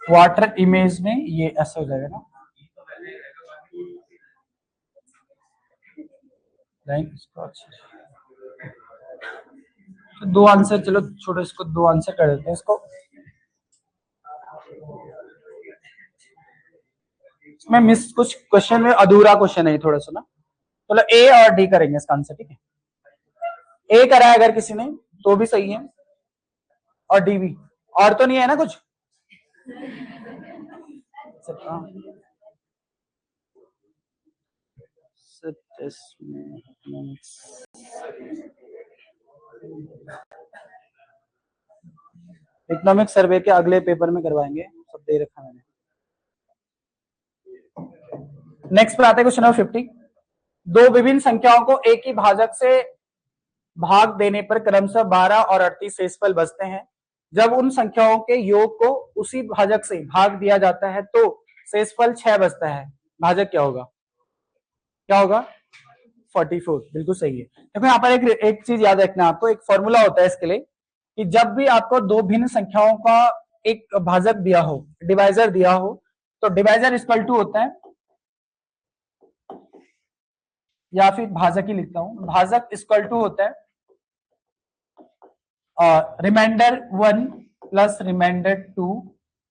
वाटर इमेज में ये ऐसा हो जाएगा ना, तो दो आंसर, चलो छोड़ो इसको, दो आंसर कर देते हैं इसको। इसमें मिस कुछ क्वेश्चन में अधूरा क्वेश्चन है थोड़ा सा ना, चलो ए और डी करेंगे इसका आंसर, ठीक है। ए करा है अगर किसी ने तो भी सही है, और डी भी, और तो नहीं है ना कुछ? इकोनॉमिक सर्वे के अगले पेपर में करवाएंगे, सब दे रखा मैंने। नेक्स्ट पर आते हैं क्वेश्चन नंबर 50। दो विभिन्न संख्याओं को एक ही भाजक से भाग देने पर क्रमशः 12 और 38 शेषफल बचते हैं। जब उन संख्याओं के योग को उसी भाजक से भाग दिया जाता है तो शेषफल 6 बचता है। भाजक क्या होगा? क्या होगा? 44, बिल्कुल सही है। देखो यहाँ पर एक चीज याद रखना आपको, एक फॉर्मूला होता है इसके लिए कि जब भी आपको दो भिन्न संख्याओं का एक भाजक दिया हो, डिवाइजर दिया हो, तो डिवाइजर इक्वल टू होता है या फिर भाजक ही लिखता हूं, भाजक इक्वल टू होता है remainder 1 plus remainder 2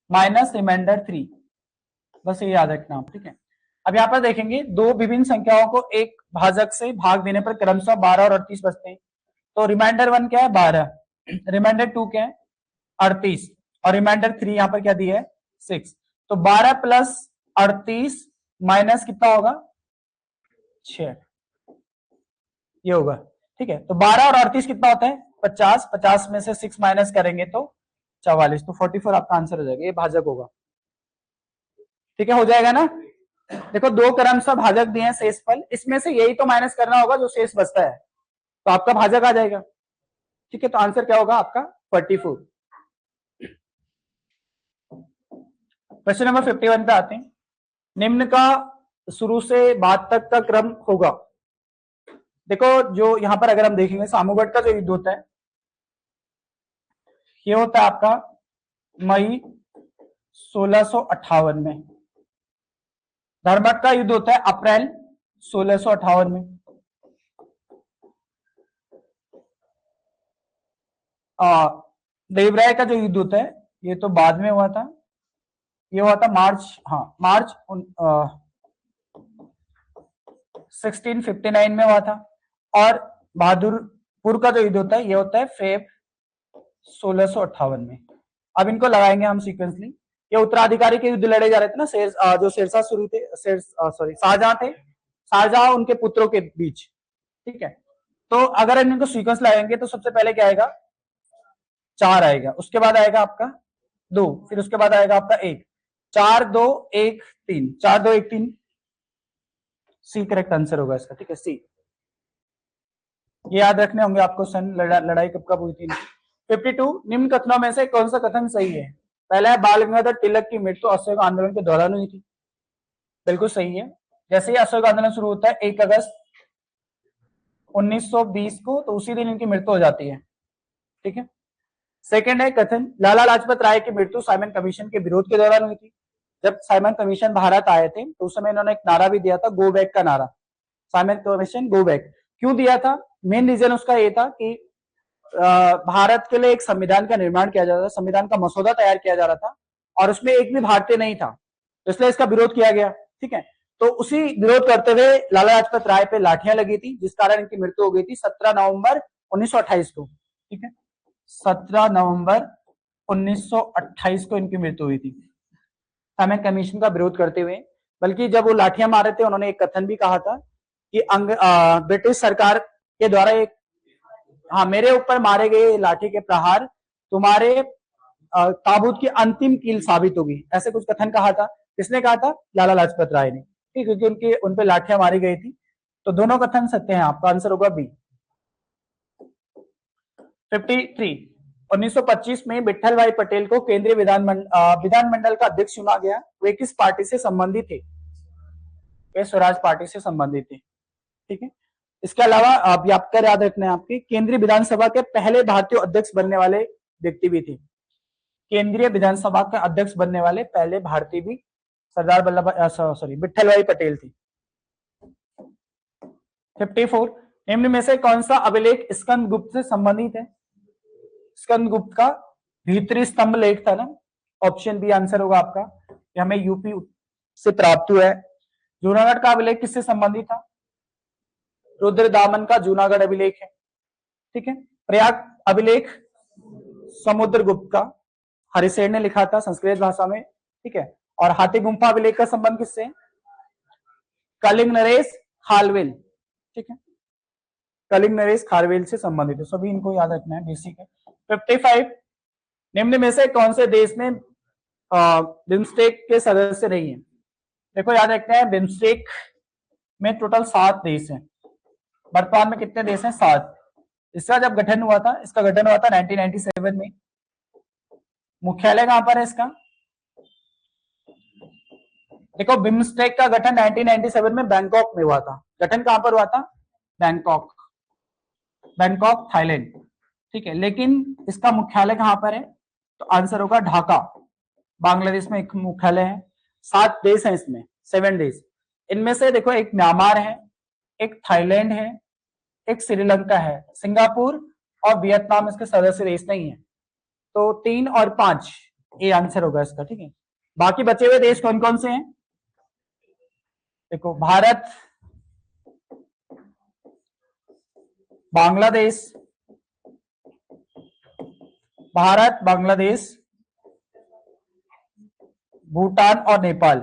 minus remainder 3, बस ये याद रखना आप, ठीक है। अब यहाँ पर देखेंगे दो विभिन्न संख्याओं को एक भाजक से भाग देने पर क्रमशः 12 और 38 बचते हैं। तो रिमाइंडर 1 क्या है 12, रिमाइंडर 2 क्या है 38 और रिमाइंडर 3 यहाँ पर क्या दिया है 6। तो 12 प्लस 38 माइनस कितना होगा 6, ये होगा, ठीक है। तो 12 और 38 कितना होता है 50, 50 में से 6 माइनस करेंगे तो 44, तो 44 आपका आंसर हो जाएगा, ये भाजक होगा, ठीक है, हो जाएगा ना। देखो दो क्रमशः भाजक दिए हैं शेषफल, इसमें से यही तो माइनस करना होगा जो शेष बचता है, तो आपका भाजक आ जाएगा, ठीक है। तो आंसर क्या होगा आपका 44। क्वेश्चन नंबर 51 पे आते हैं। निम्न का शुरू से बाद तक का क्रम होगा। देखो जो यहां पर अगर हम देखेंगे सामूगढ़ का जो युद्ध होता है ये होता है आपका मई 1658 में, धर्मठ का युद्ध होता है अप्रैल 1658 में, देवराय का जो युद्ध होता है ये तो बाद में हुआ था, ये हुआ था मार्च, हाँ मार्च 1659 में हुआ था। और बहादुरपुर का जो युद्ध होता है ये होता है फेब 1658 में। अब इनको लगाएंगे हम सीक्वेंसली। ये उत्तराधिकारी के युद्ध लड़े जा रहे थे ना, जो शेरशाह शुरू थे, शाहजहां थे, शाहजहां उनके पुत्रों के बीच, ठीक है। तो अगर इनको सीक्वेंस लगाएंगे तो सबसे पहले क्या आएगा 4 आएगा, उसके बाद आएगा आपका 2, फिर उसके बाद आएगा आपका 1, 4 2 1 3, 4 2 1 3, सी करेक्ट आंसर होगा इसका, ठीक है सी। ये याद रखने होंगे आपको, सन लड़ाई कब कब हुई थी। 52 निम्न कथनों में से कौन सा कथन सही है। पहला है बाल गंगाधर तिलक की मृत्यु अशोक आंदोलन के दौरान हुई थी, बिल्कुल सही है। जैसे ही अशोक आंदोलन शुरू होता है 1 अगस्त 1920 को, तो उसी दिन इनकी मृत्यु हो जाती है, ठीक है। सेकंड है कथन लाला लाजपत राय की मृत्यु साइमन कमीशन के विरोध के दौरान हुई थी। जब साइमन कमीशन भारत आए थे तो उस समय इन्होंने एक नारा भी दिया था, गो बैक का नारा, साइमन कमीशन गो बैक। क्यों दिया था, मेन रीजन उसका ये था कि भारत के लिए एक संविधान का निर्माण किया जा रहा था, संविधान का मसौदा तैयार किया जा रहा था और उसमें एक भी भारतीय नहीं था, तो इसलिए इसका विरोध किया गया, ठीक है। तो उसी विरोध करते हुए लाला लाजपत राय पे लाठियां लगी थी, जिस कारण इनकी मृत्यु हो गई थी 17 नवंबर 1928 को, ठीक है। 17 नवंबर 1928 को इनकी मृत्यु हुई थी साइमन कमीशन का विरोध करते हुए। बल्कि जब वो लाठियां मारे थे उन्होंने एक कथन भी कहा था कि ब्रिटिश सरकार के द्वारा एक, हाँ मेरे ऊपर मारे गए लाठी के प्रहार तुम्हारे ताबूत की अंतिम कील साबित होगी, ऐसे कुछ कथन कहा था। किसने कहा था, लाला लाजपत राय ने, ठीक, क्योंकि उनके उन पे लाठियां मारी गई थी। तो दोनों कथन सत्य हैं, आपका आंसर होगा बी। 53 1925 में विट्ठल भाई पटेल को केंद्रीय विधानमंडल का अध्यक्ष चुना गया। वे किस पार्टी से संबंधित थे, वे स्वराज पार्टी से संबंधित थे, ठीक है। इसके अलावा आप याद रखना है आपके केंद्रीय विधानसभा के पहले भारतीय अध्यक्ष बनने वाले व्यक्ति भी थे। केंद्रीय विधानसभा के अध्यक्ष बनने वाले पहले भारतीय भी सरदार विट्ठल भाई पटेल थे। 54 निम्न में से कौन सा अभिलेख स्कंद गुप्त से संबंधित है। स्कंद गुप्त का भीतरी स्तंभ लेख था ना, ऑप्शन बी आंसर होगा आपका, ये हमें यूपी से प्राप्त हुआ है। जूनागढ़ का अभिलेख किससे संबंधित था, रुद्रदामन का जूनागढ़ अभिलेख है, ठीक है। प्रयाग अभिलेख समुद्रगुप्त का, हरिसेन ने लिखा था संस्कृत भाषा में, ठीक है। और हाथी गुम्फा अभिलेख का संबंध किससे, कलिंग नरेश खालवेल, ठीक है, कलिंग नरेश खालवेल से संबंधित है, सभी इनको याद रखना है, बेसिक है। 55 निम्न में से कौन से देश में बिम्स्टेक के सदस्य नहीं है। देखो याद रखना है बिम्स्टेक में टोटल 7 देश हैं, वर्तमान में कितने देश हैं 7। इसका जब गठन हुआ था, इसका गठन हुआ था 1997 में। मुख्यालय कहां पर है इसका, देखो बिम्स्टेक का गठन 1997 में बैंकॉक में हुआ था। गठन कहां पर हुआ था, बैंकॉक, बैंकॉक थाईलैंड, ठीक है। लेकिन इसका मुख्यालय कहां पर है, तो आंसर होगा ढाका, बांग्लादेश में एक मुख्यालय है। 7 देश हैं इसमें, 7 देश। इनमें से देखो एक म्यांमार है, एक थाईलैंड है, एक श्रीलंका है, सिंगापुर और वियतनाम इसके सदस्य देश नहीं है। तो 3 और 5 ये आंसर होगा इसका, ठीक है। बाकी बचे हुए देश कौन कौन से हैं? देखो, भारत, बांग्लादेश, भारत, बांग्लादेश, भूटान और नेपाल।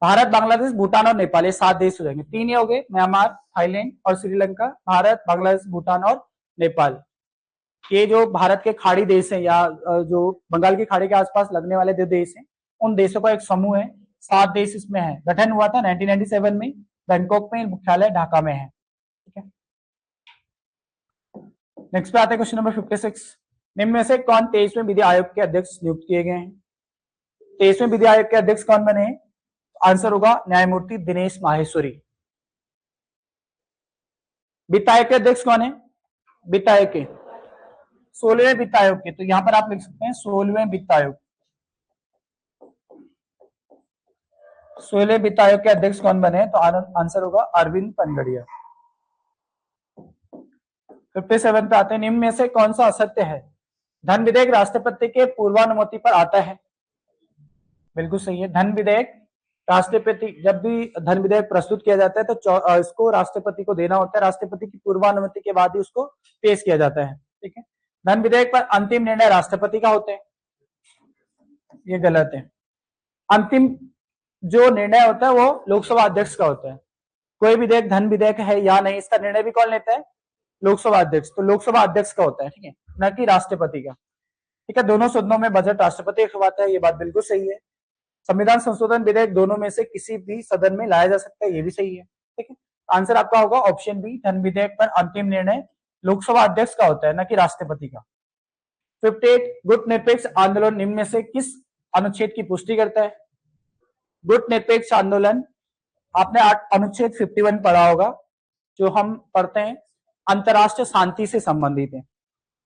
भारत, बांग्लादेश, भूटान और नेपाल, ये 7 देश हो जाएंगे। 3 ये हो गए, म्यांमार, थाईलैंड और श्रीलंका। भारत, बांग्लादेश, भूटान और नेपाल। ये जो भारत के खाड़ी देश हैं या जो बंगाल की खाड़ी के आसपास लगने वाले जो देश हैं, उन देशों का एक समूह है। 7 देश इसमें है। गठन हुआ था 1997 में, बैंकॉक में, मुख्यालय ढाका में है, ठीक है। नेक्स्ट पे आते हैं क्वेश्चन नंबर 56। निम्न में से कौन 23वें विधि आयोग के अध्यक्ष नियुक्त किए गए हैं? 23वें विधि आयोग के अध्यक्ष कौन बने हैं? आंसर होगा न्यायमूर्ति दिनेश माहेश्वरी। वित्त आयोग के अध्यक्ष कौन है? वित्त आयोग के 16वें वित्त आयोग के, तो यहां पर आप लिख सकते हैं 16वें वित्त आयोग। 16वें वित्त आयोग के अध्यक्ष कौन बने? तो आंसर होगा अरविंद पनगड़िया। 57 पे आते हैं। निम्न में से कौन सा असत्य है? धन विधेयक राष्ट्रपति के पूर्वानुमति पर आता है। बिल्कुल सही है। धन विधेयक राष्ट्रपति, जब भी धन विधेयक प्रस्तुत किया जाता है तो इसको राष्ट्रपति को देना होता है। राष्ट्रपति की पूर्वानुमति के बाद ही उसको पेश किया जाता है, ठीक है। धन विधेयक पर अंतिम निर्णय राष्ट्रपति का होता है, ये गलत है। अंतिम जो निर्णय होता है वो लोकसभा अध्यक्ष का होता है। कोई विधेयक धन विधेयक है या नहीं, इसका निर्णय भी कौन लेता है? लोकसभा अध्यक्ष। तो लोकसभा अध्यक्ष का होता है, ठीक है, न कि राष्ट्रपति का, ठीक है। दोनों सदनों में बजट राष्ट्रपति रखवाता है, ये बात बिल्कुल सही है। संविधान संशोधन विधेयक दोनों में से किसी भी सदन में लाया जा सकता है, ये भी सही है, ठीक है। आंसर आपका होगा ऑप्शन बी, धन विधेयक पर अंतिम निर्णय लोकसभा अध्यक्ष का होता है, न कि राष्ट्रपति का। 58 गुट निरपेक्ष आंदोलन निम्न में से किस अनुच्छेद की पुष्टि करता है? गुट निरपेक्ष आंदोलन, आपने अनुच्छेद 51 पढ़ा होगा, जो हम पढ़ते हैं अंतरराष्ट्रीय शांति से संबंधित है,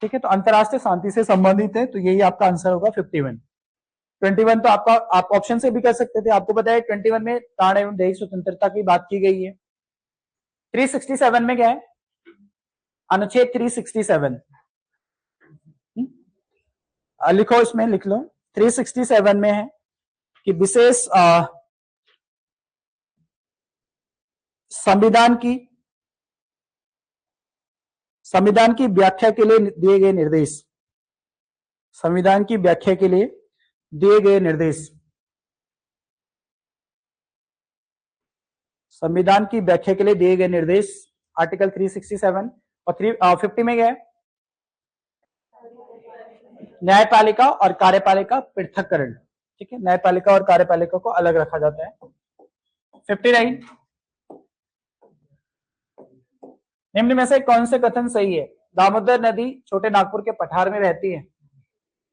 ठीक है। तो अंतरराष्ट्रीय शांति से संबंधित है, तो यही आपका आंसर होगा 51। 21 तो आपका, आप ऑप्शन से भी कर सकते थे। आपको पता है 21 में प्राण एवं दैहिक स्वतंत्रता की बात की गई है। 367 में क्या है? अनुच्छेद 367 लिखो, इसमें लिख लो। 367 में है कि विशेष संविधान की व्याख्या के लिए दिए गए निर्देश, संविधान की व्याख्या के लिए दिए गए निर्देश, संविधान की व्याख्या के लिए दिए गए निर्देश, आर्टिकल 367। और 50 में क्या है? न्यायपालिका और कार्यपालिका पृथक्करण, ठीक है। न्यायपालिका और कार्यपालिका को अलग रखा जाता है। 59 निम्न में से कौन से कथन सही है? दामोदर नदी छोटे नागपुर के पठार में बहती है।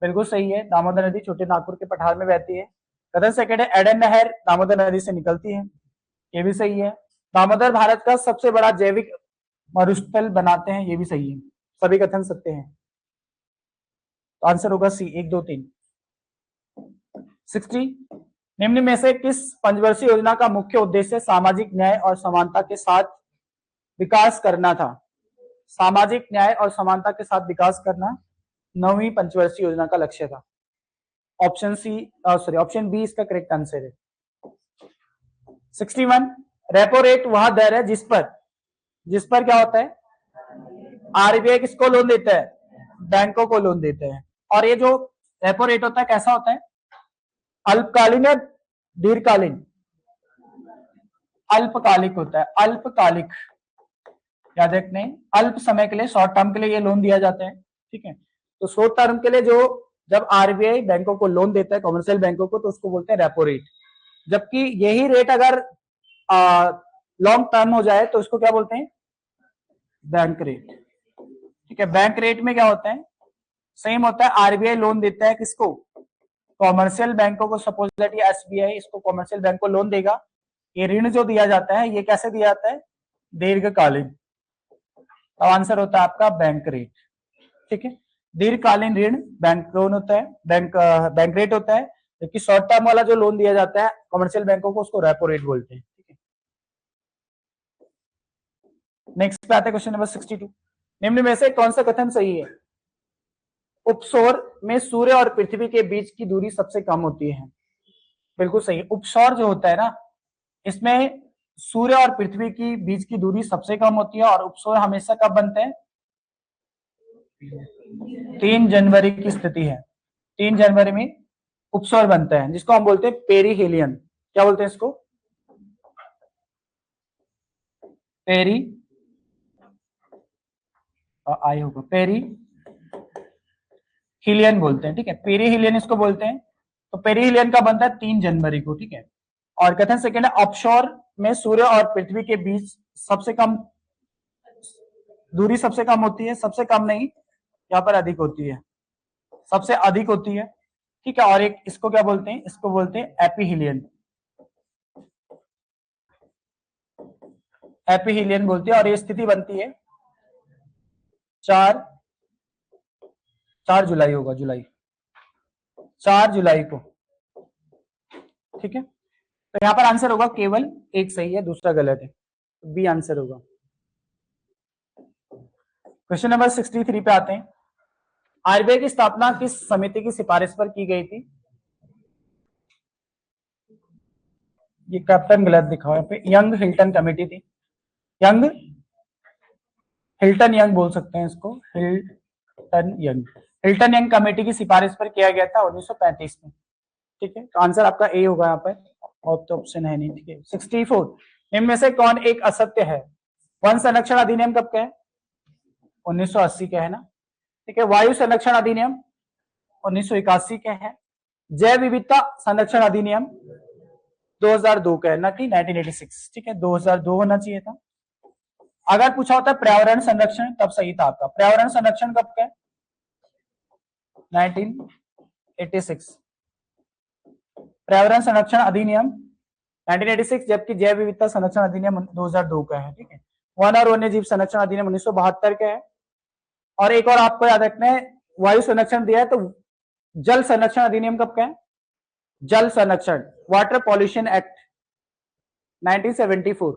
बिल्कुल सही है, दामोदर नदी छोटे नागपुर के पठार में बहती है। कथन सेकंड है, एडन नहर दामोदर नदी से निकलती है, ये भी सही है। दामोदर भारत का सबसे बड़ा जैविक मरुस्थल बनाते हैं, ये भी सही है। सभी कथन सत्य हैं, तो आंसर होगा सी, 1, 2, 3। 60 निम्न में से किस पंचवर्षीय योजना का मुख्य उद्देश्य सामाजिक न्याय और समानता के साथ विकास करना था? सामाजिक न्याय और समानता के साथ विकास करना 9वीं पंचवर्षीय योजना का लक्ष्य था। ऑप्शन ऑप्शन बी इसका करेक्ट आंसर है। 61 रेपो रेट वह दर है जिस पर क्या होता है? आरबीआई किसको लोन देता है? बैंकों को लोन देते हैं। और ये जो रेपो रेट होता है कैसा होता है? अल्पकालीन या दीर्घकालीन? अल्पकालिक होता है, अल्पकालिक, याद रखने, अल्प समय के लिए, शॉर्ट टर्म के लिए ये लोन दिया जाता है, ठीक है। तो शॉर्ट टर्म के लिए जब आरबीआई बैंकों को लोन देता है, कमर्शियल बैंकों को, तो उसको बोलते हैं रेपो रेट। जबकि यही रेट अगर लॉन्ग टर्म हो जाए तो उसको क्या बोलते हैं? बैंक रेट, ठीक है। बैंक रेट में क्या होता है? सेम होता है, आरबीआई लोन देता है किसको? कॉमर्शियल बैंकों को। सपोज दैट ये एसबीआई इसको कॉमर्शियल बैंक को लोन देगा, ये ऋण जो दिया जाता है ये कैसे दिया जाता है? दीर्घकालीन। तो आंसर होता है आपका बैंक रेट, ठीक है। दीर्घकालीन ऋण बैंक लोन होता है, बैंक रेट होता है। जबकि शॉर्ट टर्म वाला जो लोन दिया जाता है कमर्शियल बैंकों को, उसको रेपो रेट बोलते हैं। ठीक है, नेक्स्ट पे आते हैं क्वेश्चन नंबर 62। निम्न में से कौन सा कथन सही है? उपसौर में सूर्य और पृथ्वी के बीच की दूरी सबसे कम होती है। बिल्कुल सही है। उपसौर जो होता है ना, इसमें सूर्य और पृथ्वी की बीच की दूरी सबसे कम होती है, और उपसौर हमेशा कब बनते हैं? 3 जनवरी की स्थिति है, 3 जनवरी में उपसौर बनता है, जिसको हम बोलते हैं पेरीहेलियन। क्या बोलते हैं इसको? पेरी आई होगा, पेरी हिलियन बोलते हैं। ठीक है, पेरीहिलियन इसको बोलते हैं। तो पेरीहिलियन का बनता है 3 जनवरी को। ठीक है, और कथन सेकेंड है, ऑफशोर में सूर्य और पृथ्वी के बीच सबसे कम दूरी सबसे कम होती है, सबसे कम नहीं, यहाँ पर अधिक होती है, सबसे अधिक होती है। ठीक है, और एक इसको क्या बोलते हैं? इसको बोलते हैं एपीहिलियन, एपीहिलियन बोलते हैं। और ये स्थिति बनती है 4 जुलाई होगा, जुलाई 4 जुलाई को। ठीक है, तो यहां पर आंसर होगा केवल एक सही है, दूसरा गलत है, बी आंसर होगा। क्वेश्चन नंबर 63 पे आते हैं। आरबीआई की स्थापना किस समिति की सिफारिश पर की गई थी? ये कैप्टन गलत दिखा हुआ है पे, यंग हिल्टन कमेटी थी। यंग हिल्टन यंग बोल सकते हैं इसको, Hilton young, Hilton young committee की सिफारिश पर किया गया था 1935 में। ठीक है, तो आंसर आपका ए होगा यहाँ पर, और तो ऑप्शन है नहीं। ठीक है, 64। इनमें से कौन एक असत्य है? वन संरक्षण अधिनियम कब का है? 1980 का है ना। ठीक है, वायु संरक्षण अधिनियम 1981 का है। जैव विविधता संरक्षण अधिनियम 2002 का है, ना कि 1986। ठीक है, 2002 होना चाहिए था। अगर पूछा होता पर्यावरण संरक्षण, तब सही था आपका। पर्यावरण संरक्षण कब का है? 1986। पर्यावरण संरक्षण अधिनियम 1986, जबकि जैव विविधता संरक्षण अधिनियम 2002 का है। ठीक है, वन और वन्य जीव संरक्षण अधिनियम 1972 का है। और एक और आपको याद रखना है, वायु संरक्षण दिया है, तो जल संरक्षण अधिनियम कब का है? जल संरक्षण, वाटर पॉल्यूशन एक्ट 1974।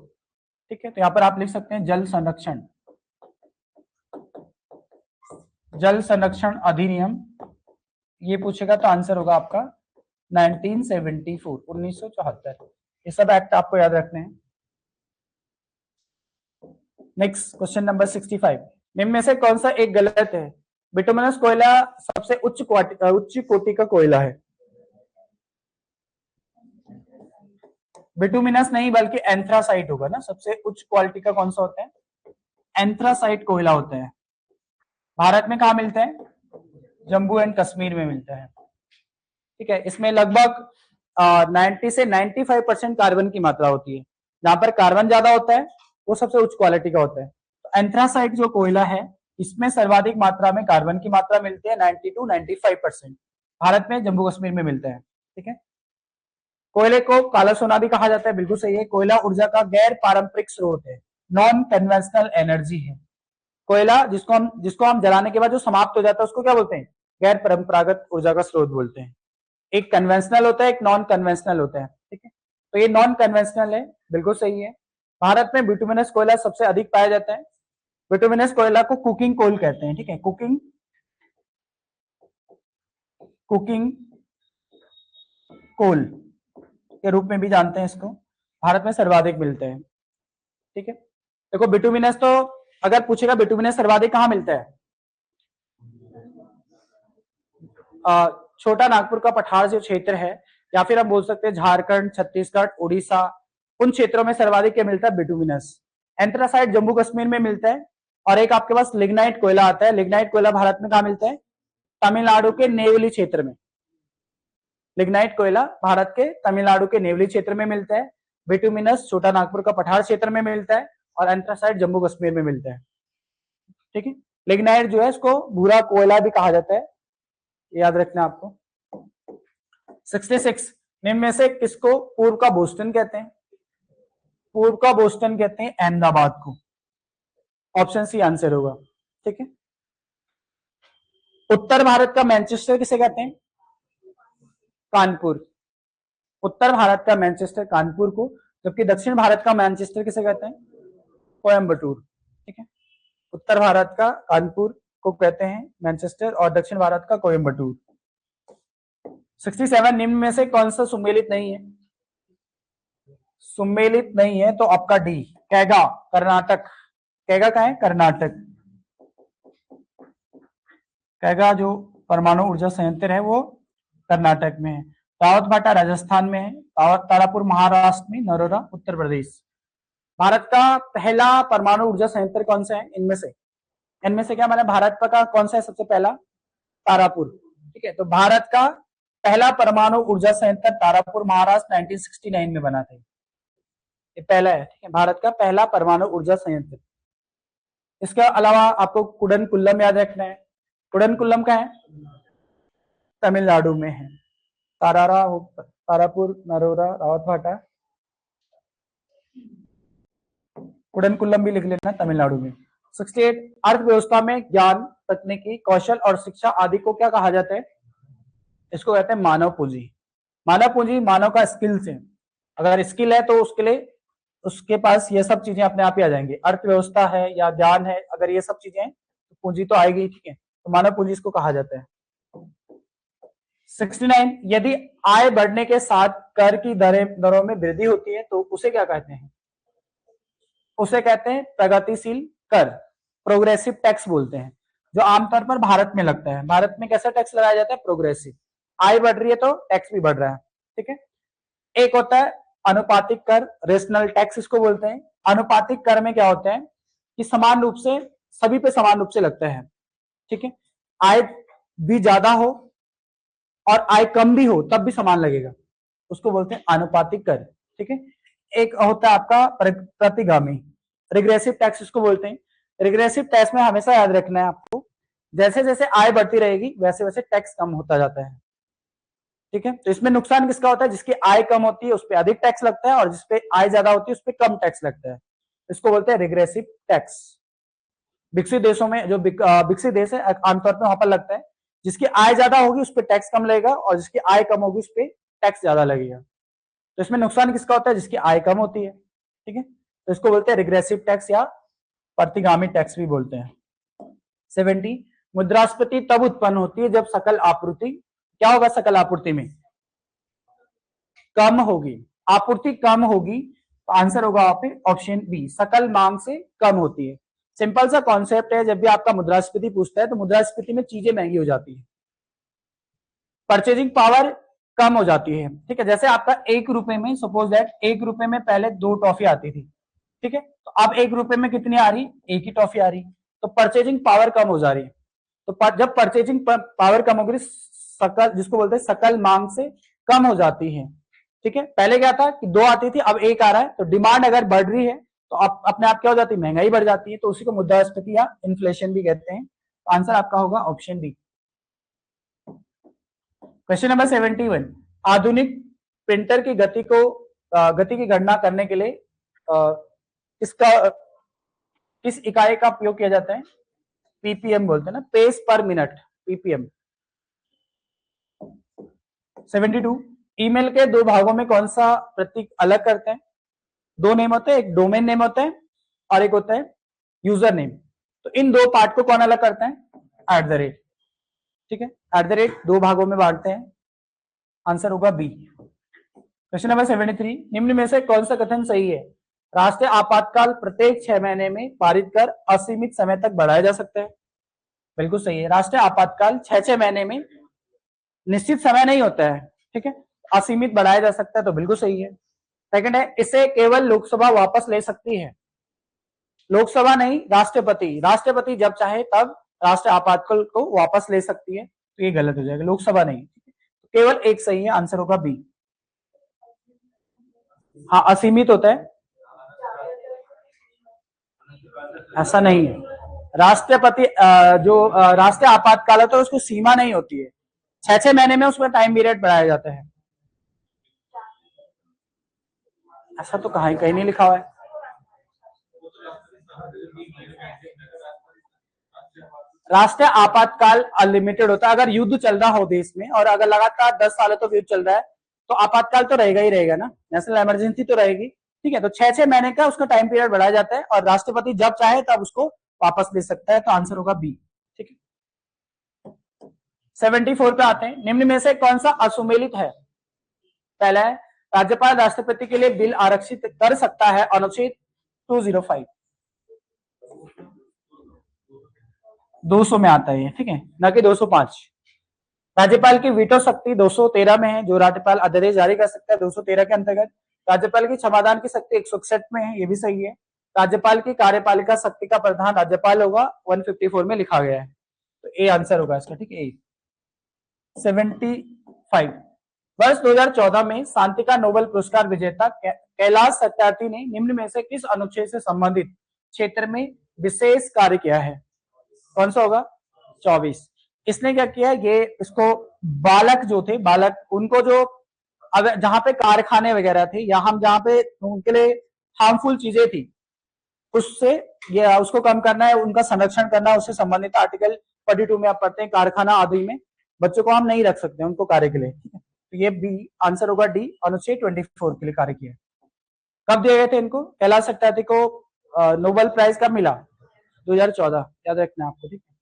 ठीक है, तो यहां पर आप लिख सकते हैं जल संरक्षण, जल संरक्षण अधिनियम, ये पूछेगा तो आंसर होगा आपका 1974, 1974। ये सब एक्ट आपको याद रखने हैं। Next question number 65। निम्न में से कौन सा एक गलत है? बिटुमिनस कोयला सबसे उच्च कोटि का कोयला है। बिटुमिनस नहीं बल्कि एंथ्रासाइट होगा ना, सबसे उच्च क्वालिटी का कौन सा होता है? एंथ्रासाइट कोयला होता है। भारत में कहा मिलता है? जम्मू एंड कश्मीर में मिलता है। ठीक है, इसमें लगभग 90 से 95% कार्बन की मात्रा होती है। जहां पर कार्बन ज्यादा होता है वो सबसे उच्च क्वालिटी का होता है। तो एंथ्रासाइट जो कोयला है, इसमें सर्वाधिक मात्रा में कार्बन की मात्रा मिलती है, 90 to 95%। भारत में जम्मू कश्मीर में मिलता है। ठीक है, कोयले को काला सोना भी कहा जाता है, बिल्कुल सही है। कोयला ऊर्जा का गैर पारंपरिक स्रोत है, नॉन कन्वेंशनल एनर्जी है। कोयला जिसको हम जलाने के बाद जो समाप्त हो जाता है उसको क्या बोलते हैं? गैर परंपरागत ऊर्जा का स्रोत बोलते हैं। एक कन्वेंशनल होता है, एक नॉन कन्वेंशनल होता है। ठीक है, तो ये नॉन कन्वेंशनल है, बिल्कुल सही है। भारत में बिटुमिनस कोयला सबसे अधिक पाया जाता है। बिटुमिनस कोयला को कुकिंग कोल कहते हैं। ठीक है, कुकिंग कोल के रूप में भी जानते हैं इसको। भारत में सर्वाधिक मिलते हैं। ठीक है, देखो बिटुमिनस तो अगर पूछेगा बिटुमिनस सर्वाधिक कहां मिलता है? छोटा नागपुर का पठार जो क्षेत्र है, या फिर हम बोल सकते हैं झारखंड, छत्तीसगढ़, उड़ीसा, उन क्षेत्रों में सर्वाधिक क्या मिलता है? बिटुमिनस। एंथ्रासाइट जम्मू कश्मीर में मिलता है। और एक आपके पास लिग्नाइट कोयला आता है। लिग्नाइट कोयला भारत में कहा मिलता है? तमिलनाडु के नेवली क्षेत्र में। लिग्नाइट कोयला भारत के तमिलनाडु के नेवली क्षेत्र में मिलता है। बिटुमिनस छोटा नागपुर का पठार क्षेत्र में मिलता है, और एंथ्रासाइट जम्मू कश्मीर में मिलता है। ठीक है, लिग्नाइट जो है इसको भूरा कोयला भी कहा जाता है, याद रखना आपको। 66। निम्न में से किसको पूर्व का बोस्टन कहते हैं? पूर्व का बोस्टन कहते हैं अहमदाबाद को। ऑप्शन सी आंसर होगा। ठीक है, उत्तर भारत का मैनचेस्टर किसे कहते हैं? कानपुर। उत्तर भारत का मैनचेस्टर कानपुर को, जबकि दक्षिण भारत का मैनचेस्टर किसे कहते हैं? कोयम्बटूर। ठीक है, उत्तर भारत का कानपुर को कहते हैं मैनचेस्टर और दक्षिण भारत का कोयम्बटूर। 67 निम्न में से कौन सा सुमेलित नहीं है? सुमेलित नहीं है तो आपका डी, कैगा, कर्नाटक। कैगा कहाँ है? कर्नाटक। कैगा जो परमाणु ऊर्जा संयंत्र है वो कर्नाटक में है। रावतभाटा राजस्थान में है। तारापुर महाराष्ट्र में, नरोरा उत्तर प्रदेश। भारत का पहला परमाणु ऊर्जा संयंत्र कौन सा है इनमें से? इनमें से क्या, मैंने भारत का कौन सा है सबसे पहला? तारापुर। ठीक है, तो भारत का पहला परमाणु ऊर्जा संयंत्र तारापुर महाराष्ट्र 1969 में बना था। ये पहला है। ठीक है, भारत का पहला परमाणु ऊर्जा संयंत्र। इसके अलावा आपको कुडनकुल्लम याद रखना है। कुडनकुल्लम का है? तमिलनाडु में है। तारापुर, नरोरा, रावतभाटा, कुडनकुल्लम भी लिख लेना, तमिलनाडु में। 68 अर्थव्यवस्था में ज्ञान, तकनीकी, कौशल और शिक्षा आदि को क्या कहा जाता है? इसको कहते हैं मानव पूंजी। मानव पूंजी मानव का स्किल्स है। अगर स्किल है तो उसके लिए उसके पास ये सब चीजें अपने आप ही आ जाएंगी। अर्थव्यवस्था है या ज्ञान है, अगर ये सब चीजें हैं तो पूंजी तो आएगी। ठीक है, तो मानव पूंजी इसको कहा जाता है। 69 यदि आय बढ़ने के साथ कर की दरों में वृद्धि होती है तो उसे क्या कहते हैं? उसे कहते हैं प्रगतिशील कर, प्रोग्रेसिव टैक्स बोलते हैं, जो आमतौर पर भारत में लगता है। भारत में कैसा टैक्स लगाया जाता है? प्रोग्रेसिव। आय बढ़ रही है तो टैक्स भी बढ़ रहा है। ठीक है, एक होता है अनुपातिक कर, रेशनल टैक्स इसको बोलते हैं। अनुपातिक कर में क्या होता है कि समान रूप से सभी पे समान रूप से लगता है। ठीक है, आय भी ज्यादा हो और आय कम भी हो तब भी समान लगेगा, उसको बोलते हैं अनुपातिक कर। ठीक है, एक होता है आपका प्रतिगामी, रिग्रेसिव टैक्स इसको बोलते हैं। रिग्रेसिव टैक्स में हमेशा याद रखना है आपको, जैसे जैसे आय बढ़ती रहेगी वैसे वैसे टैक्स कम होता जाता है। ठीक है, तो इसमें नुकसान किसका होता है? जिसकी आय कम होती है उस पर अधिक टैक्स लगता है और जिसपे आय ज्यादा होती है उस पर कम टैक्स लगता है। इसको बोलते हैं रिग्रेसिव टैक्स। विकसित देशों में, जो विकसित देश है आमतौर पर वहां पर लगता है जिसकी आय ज्यादा होगी उस पर टैक्स कम लगेगा और जिसकी आय कम होगी उस पर टैक्स ज्यादा लगेगा। तो इसमें नुकसान किसका होता है? जिसकी आय कम होती है। ठीक है, तो इसको बोलते हैं रिग्रेसिव टैक्स या प्रतिगामी टैक्स भी बोलते हैं। 70 मुद्रास्फीति तब उत्पन्न होती है जब सकल आपूर्ति, क्या होगा सकल आपूर्ति में? कम होगी। आपूर्ति कम होगी तो आंसर होगा वहां पे ऑप्शन बी, सकल मांग से कम होती है। सिंपल सा कॉन्सेप्ट है, जब भी आपका मुद्रास्फीति पूछता है तो मुद्रास्फीति में चीजें महंगी हो जाती है, परचेजिंग पावर कम हो जाती है। ठीक है, जैसे आपका 1 रुपए में, सपोज दैट 1 रुपए में पहले 2 टॉफी आती थी। ठीक है, तो अब 1 रुपए में कितनी आ रही? 1 ही टॉफी आ रही, तो परचेजिंग पावर कम हो जा रही है। तो जब परचेजिंग पावर कम होगी, सकल, जिसको बोलते हैं सकल मांग से कम हो जाती है। ठीक है, पहले क्या था कि 2 आती थी, अब 1 आ रहा है, तो डिमांड अगर बढ़ रही है तो अपने आप क्या हो जाती है? महंगाई बढ़ जाती है। तो उसी को मुद्रास्फीति या इन्फ्लेशन भी कहते हैं। तो आंसर आपका होगा ऑप्शन डी। क्वेश्चन नंबर 71, आधुनिक प्रिंटर की गति की गणना करने के लिए किस इकाई का उपयोग किया जाता है? पीपीएम बोलते हैं ना, पेज पर मिनट, पीपीएम। 72 ईमेल के 2 भागों में कौन सा प्रतीक अलग करते हैं? 2 नेम होते हैं, एक डोमेन नेम होता है और एक होता है यूजर नेम। तो इन 2 पार्ट को कौन अलग करते हैं? @। ठीक है, @ 2 भागों में बांटते हैं, आंसर होगा बी। क्वेश्चन नंबर 73, निम्न में से कौन सा कथन सही है? राष्ट्रीय आपातकाल प्रत्येक 6 महीने में पारित कर असीमित समय तक बढ़ाया जा सकता है। बिल्कुल सही है, राष्ट्रीय आपातकाल 6 महीने में, निश्चित समय नहीं होता है। ठीक है, असीमित बढ़ाया जा सकता है, तो बिल्कुल सही है। सेकंड है, इसे केवल लोकसभा वापस ले सकती है। लोकसभा नहीं, राष्ट्रपति। राष्ट्रपति जब चाहे तब राष्ट्रीय आपातकाल को वापस ले सकती है, तो ये गलत हो जाएगा, लोकसभा नहीं। केवल एक सही है, आंसर होगा बी। हाँ, असीमित होता है, ऐसा नहीं है। राष्ट्रपति जो राष्ट्रीय आपातकाल होता है उसको सीमा नहीं होती है, 6 महीने में उसमें टाइम पीरियड बढ़ाया जाता है। ऐसा तो कहीं नहीं लिखा हुआ है। राष्ट्रीय आपातकाल अनलिमिटेड होता है। अगर युद्ध चल रहा हो देश में और अगर लगातार 10 सालों तक युद्ध चल रहा है तो आपातकाल तो रहेगा ही रहेगा ना, नेशनल इमरजेंसी तो रहेगी। ठीक है, तो 6-6 महीने का उसका टाइम पीरियड बढ़ाया जाता है और राष्ट्रपति जब चाहे तब उसको वापस ले सकता है। तो आंसर होगा बी। ठीक है, 74 पे आते हैं। निम्न में से कौन सा असुमेलित है? पहला है राज्यपाल राष्ट्रपति के लिए बिल आरक्षित कर सकता है, अनुच्छेद 205 200 में आता है, ठीक है, न कि 205। राज्यपाल की वीटो शक्ति 213 में है, जो राज्यपाल अध्यादेश जारी कर सकता है 213 के अंतर्गत। राज्यपाल की क्षमादान की शक्ति 161 में है, ये भी सही है। राज्यपाल की कार्यपालिका शक्ति का प्रधान राज्यपाल होगा, 154 में लिखा गया है। तो ए आंसर होगा इसका, ठीक है। 75 वर्ष 2014 में शांति का नोबेल पुरस्कार विजेता कैलाश सत्यार्थी ने निम्न में से किस अनुच्छेद से संबंधित क्षेत्र में विशेष कार्य किया है? कौन सा होगा? 24। इसने क्या किया? ये इसको बालक जो थे, बालक उनको जो अगर जहां पे कारखाने वगैरह थे या हम जहां पे उनके लिए हार्मफुल चीजें थी उससे ये उसको कम करना है, उनका संरक्षण करना, उससे संबंधित आर्टिकल 42 में आप पढ़ते हैं। कारखाना आदि में बच्चों को हम नहीं रख सकते उनको कार्य के लिए। तो ये बी आंसर होगा, डी अनुच्छेद 24 के लिए कार्य किया। कब दिए गए थे इनको? कैलाश सत्यार्थी को नोबेल प्राइज कब मिला? 2014, याद रखना आपको, ठीक है।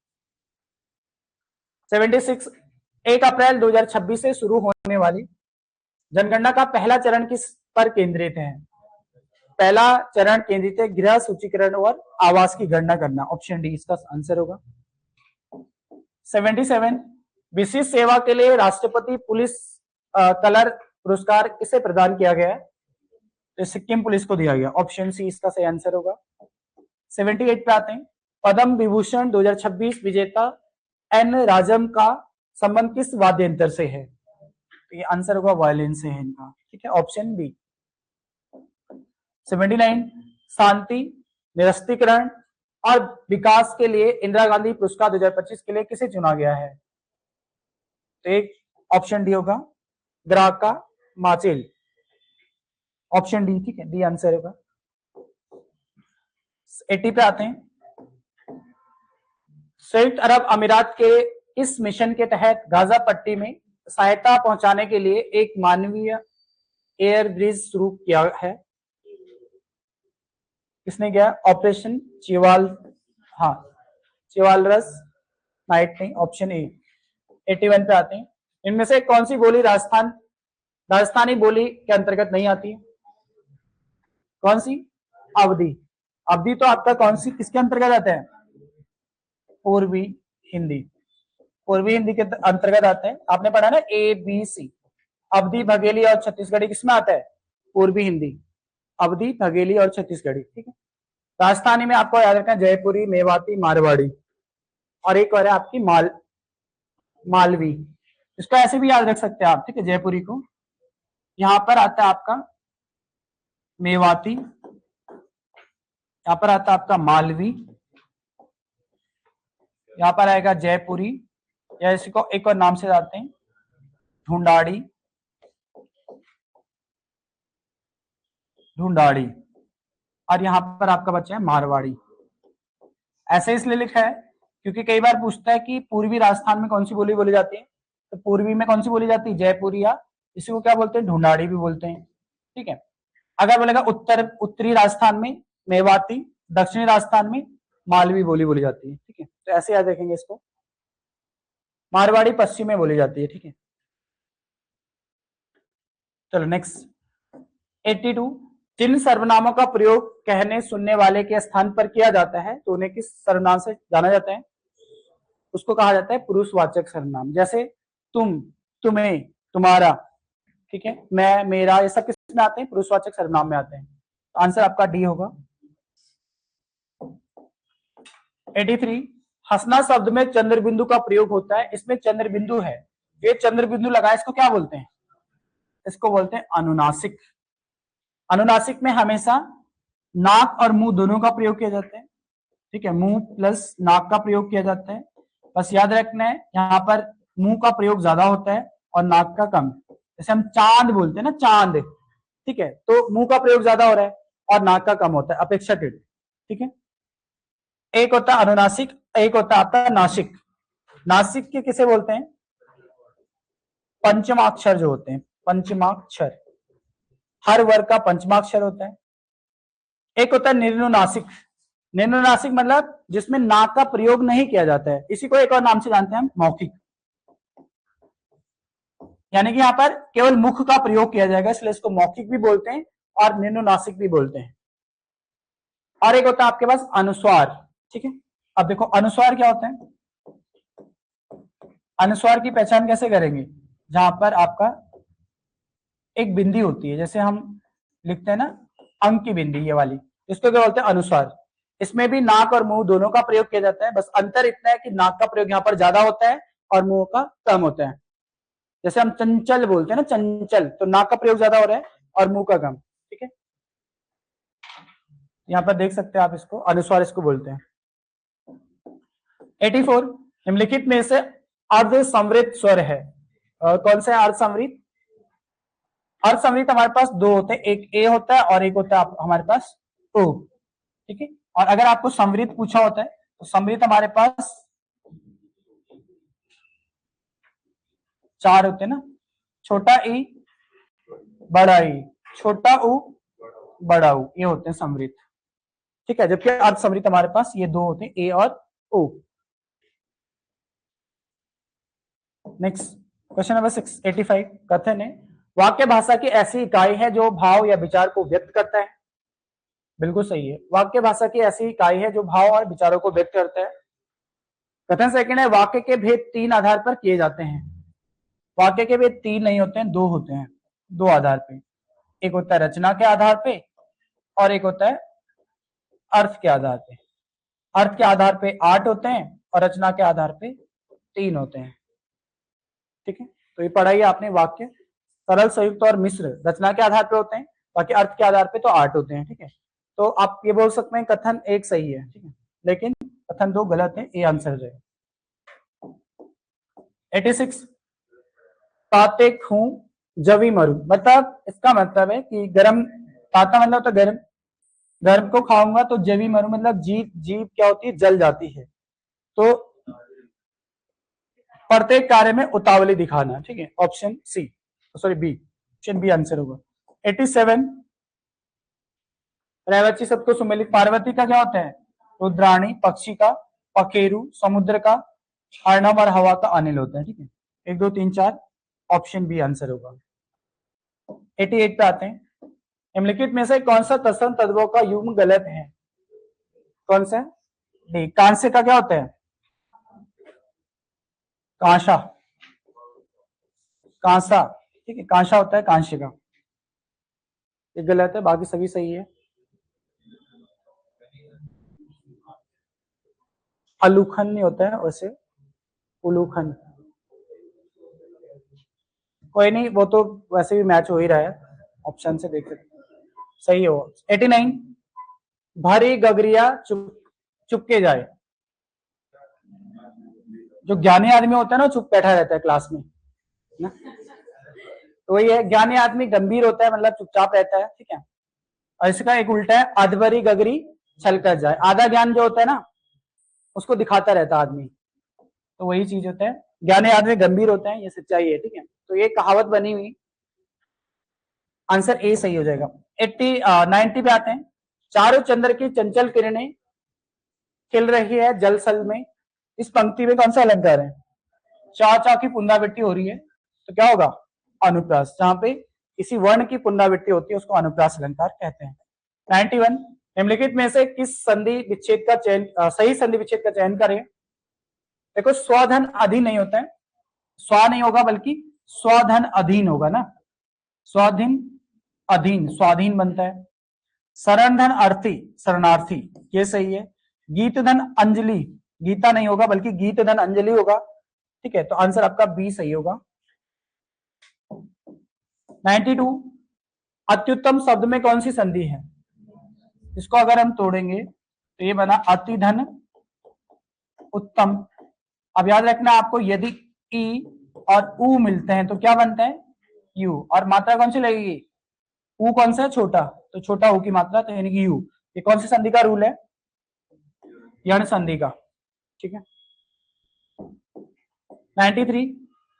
76 1 अप्रैल 2026 से शुरू होने वाली जनगणना का पहला चरण किस पर केंद्रित है? पहला चरण केंद्रित है गृह सूचीकरण और आवास की गणना करना, ऑप्शन डी इसका आंसर होगा। 77 विशिष्ट सेवा के लिए राष्ट्रपति पुलिस कलर पुरस्कार किसे प्रदान किया गया है? तो सिक्किम पुलिस को दिया गया, ऑप्शन सी इसका सही आंसर होगा। 78 पे आते हैं। पद्म विभूषण 2026 विजेता एन राजम का संबंध किस वाद्य यंत्र से है? तो ये आंसर होगा वायलिन से है इनका, ठीक है, ऑप्शन बी। 79 शांति, निरस्त्रीकरण और विकास के लिए इंदिरा गांधी पुरस्कार 2025 के लिए किसे चुना गया है? तो एक ऑप्शन डी होगा, ग्राका माचेल, ऑप्शन डी, ठीक है, डी आंसर होगा। 80 पे आते हैं। संयुक्त अरब अमीरात के इस मिशन के तहत गाजा पट्टी में सहायता पहुंचाने के लिए एक मानवीय एयर ब्रिज शुरू किया है। किसने किया? ऑपरेशन चिवालरस नाइट ने, ऑप्शन ए। 81 पे आते हैं। इनमें से कौन सी बोली राजस्थानी बोली के अंतर्गत नहीं आती है? कौन सी? अवधी। अवधी तो आपका कौन सी किसके अंतर्गत आता है? पूर्वी हिंदी, पूर्वी हिंदी के अंतर्गत आते हैं। आपने पढ़ा ना ABC। अवधी, बघेली और छत्तीसगढ़ी किसमें आता है? पूर्वी हिंदी, अवधी, बघेली और छत्तीसगढ़ी, ठीक है। राजस्थानी में आपको याद रखना है जयपुरी, मेवाती, मारवाड़ी, और एक और है आपकी मालवी। इसको ऐसे भी याद रख सकते हैं आप, ठीक है। जयपुरी को यहां पर आता है आपका मेवाती, यहां पर आता है आपका मालवी, यहां पर आएगा जयपुरी, या इसी को एक और नाम से जाते हैं ढूंढाड़ी, और यहां पर आपका बच्चा है मारवाड़ी। ऐसे इसलिए लिखा है क्योंकि कई बार पूछता है कि पूर्वी राजस्थान में कौन सी बोली बोली जाती है, तो पूर्वी में कौन सी बोली जाती है? जयपुरी, या इसी को क्या बोलते हैं? ढूंढाड़ी भी बोलते हैं, ठीक है। अगर बोलेगा उत्तरी राजस्थान में मेवाती, दक्षिणी राजस्थान में मालवी बोली जाती है, ठीक है। तो ऐसे याद रखेंगे इसको। मारवाड़ी पश्चिम में बोली जाती है, ठीक है। चलो नेक्स्ट। 82 जिन सर्वनामों का प्रयोग कहने सुनने वाले के स्थान पर किया जाता है तो उन्हें किस सर्वनाम से जाना जाता है? उसको कहा जाता है पुरुषवाचक सर्वनाम। जैसे तुम, तुम्हें, तुम्हारा, ठीक है, मैं, मेरा, ये सब किस में आते हैं? पुरुषवाचक सर्वनाम में आते हैं। तो आंसर आपका डी होगा। 83 हंसना शब्द में चंद्र बिंदु का प्रयोग होता है। इसमें चंद्र बिंदु है, ये चंद्र बिंदु लगाए, इसको क्या बोलते हैं? इसको बोलते हैं अनुनासिक। अनुनासिक में हमेशा नाक और मुंह दोनों का प्रयोग किया जाता है, ठीक है, मुंह प्लस नाक का प्रयोग किया जाता है। बस याद रखना है यहाँ पर मुंह का प्रयोग ज्यादा होता है और नाक का कम। जैसे हम चांद बोलते हैं ना, चांद, ठीक है, तो मुंह का प्रयोग ज्यादा हो रहा है और नाक का कम होता है अपेक्षाकृत, ठीक है। एक होता है अनुनासिक, एक होता है आपका नासिक। नासिक के किसे बोलते हैं? पंचमाक्षर जो होते हैं, पंचमाक्षर, हर वर्ग का पंचमाक्षर होता है। एक होता है निर्नुनासिक। निर्नुनासिक मतलब जिसमें नाक का प्रयोग नहीं किया जाता है, इसी को एक और नाम से जानते हैं हम, मौखिक। यानी कि यहां पर केवल मुख का प्रयोग किया जाएगा, इसलिए इसको मौखिक भी बोलते हैं और निर्नुनासिक भी बोलते हैं। और एक होता है आपके पास अनुस्वार, ठीक है। अब देखो अनुस्वार क्या होता है। अनुस्वार की पहचान कैसे करेंगे? जहां पर आपका एक बिंदी होती है, जैसे हम लिखते हैं ना अंक की बिंदी, ये वाली, इसको क्या बोलते हैं? अनुस्वार। इसमें भी नाक और मुंह दोनों का प्रयोग किया जाता है, बस अंतर इतना है कि नाक का प्रयोग यहाँ पर ज्यादा होता है और मुंह का कम होता है। जैसे हम चंचल बोलते हैं ना, चंचल, तो नाक का प्रयोग ज्यादा हो रहा है और मुंह का कम, ठीक है। यहाँ पर देख सकते हैं आप, इसको अनुस्वार इसको बोलते हैं। 84, निम्नलिखित में से अर्ध संवृत स्वर है। कौन सा है अर्ध संवृत? अर्ध संवृत हमारे पास दो होते हैं, एक ए होता है और एक होता है हमारे पास ओ, ठीक है। और अगर आपको संवृत पूछा होता है तो संवृत हमारे पास 4 होते हैं ना, छोटा ई, बड़ा ई, छोटा ऊ, बड़ा ऊ, ये होते हैं संवृत, ठीक है। जबकि अर्ध संवृत हमारे पास ये दो होते हैं, ए और ओ। नेक्स्ट क्वेश्चन नंबर 685, कथन है वाक्य भाषा की ऐसी इकाई है जो भाव या विचार को व्यक्त करता है। बिल्कुल सही है, वाक्य भाषा की ऐसी इकाई है जो भाव और विचारों को व्यक्त करता है। कथन सेकंड है वाक्य के भेद 3 आधार पर किए जाते हैं। वाक्य के भेद 3 नहीं होते हैं, 2 होते हैं, 2 आधार पे। एक होता है रचना के आधार पे और एक होता है अर्थ के आधार पे। अर्थ के आधार पे 8 होते हैं और रचना के आधार पे 3 होते हैं, ठीक है। तो ये पढ़ाई आपने, वाक्य सरल, संयुक्त और मिश्र रचना के आधार पे होते हैं, बाकी अर्थ के आधार पे तो 8 होते हैं, ठीक है। तो आप ये बोल सकते हैं कथन 1 सही है, ठीक है, लेकिन कथन 2 गलत है, ये आंसर है। 86, ताते खूं जवी मरू, मतलब इसका मतलब है कि गर्म, ताता मतलब तो गर्म, गर्म को खाऊंगा तो जवी मरू मतलब जीभ, जीभ क्या होती है? जल जाती है। तो प्रत्येक कार्य में उतावली दिखाना, ठीक है, option C, sorry B, option B answer होगा। 87, रैवची शब्द को सुमेलित, पार्वती का क्या होता है? रुद्राणी, पक्षी का पखेरु, समुद्र का अर्णव और हवा का अनिल होता है, ठीक है। 1 2 3 4, ऑप्शन बी आंसर होगा। 88 पे आते हैं, निम्नलिखित में से कौन सा तत्सम तत्वों का युग्म गलत है? कौन सा? डी, कांस्य का क्या होता है? कांसा, कांसा, ठीक है, कांसा होता है कांस्य का, ये गलत है, बाकी सभी सही है। अलूखन नहीं होता है वैसे, उलूखन, कोई नहीं, वो तो वैसे भी मैच हो ही रहा है, ऑप्शन से देख सकते सही हो। 89, भरी गगरिया चुप चुपके जाए, जो ज्ञानी आदमी होता है ना चुप बैठा रहता है क्लास में ना, तो वही है, ज्ञानी आदमी गंभीर होता है मतलब चुपचाप रहता है, ठीक है। और इसका एक उल्टा है, अधभरी गगरी छलकर जाए, आधा ज्ञान जो होता है ना उसको दिखाता रहता है आदमी, तो वही चीज होता है, ज्ञानी आदमी गंभीर होता है, ये सच्चाई है, ठीक है। तो ये कहावत बनी हुई, आंसर ए सही हो जाएगा। 90 पे आते हैं, चारों चंद्र की चंचल किरणें खिल रही है जल सल में, इस पंक्ति में कौन सा अलंकार है? चा चा की पुनरावृत्ति हो रही है, तो क्या होगा? अनुप्रास, जहां पे किसी वर्ण की पुनरावृत्ति होती है उसको अनुप्रास अलंकार कहते हैं। 91, निम्नलिखित में से किस संधि विच्छेद का चयन, सही संधि विच्छेद का चयन करें? देखो स्वधन अधीन नहीं होता है, स्वा नहीं होगा बल्कि स्वधन अधीन होगा ना, स्वाधीन अधीन, स्वाधीन बनता है। शरण धन अर्थी, शरणार्थी, ये सही है। गीत धन अंजलि, गीता नहीं होगा बल्कि गीत धन अंजलि होगा, ठीक है, तो आंसर आपका बी सही होगा। 92, अत्युत्तम शब्द में कौन सी संधि है? इसको अगर हम तोड़ेंगे तो ये बना अति धन उत्तम। अब याद रखना आपको, यदि ई और उ मिलते हैं तो क्या बनता है? यू, और मात्रा कौन सी लगेगी? उ कौन सा है? छोटा, तो छोटा उ की मात्रा, तो यानी कि यू। ये कौन सी संधि का रूल है? यण संधि का, ठीक है। 93,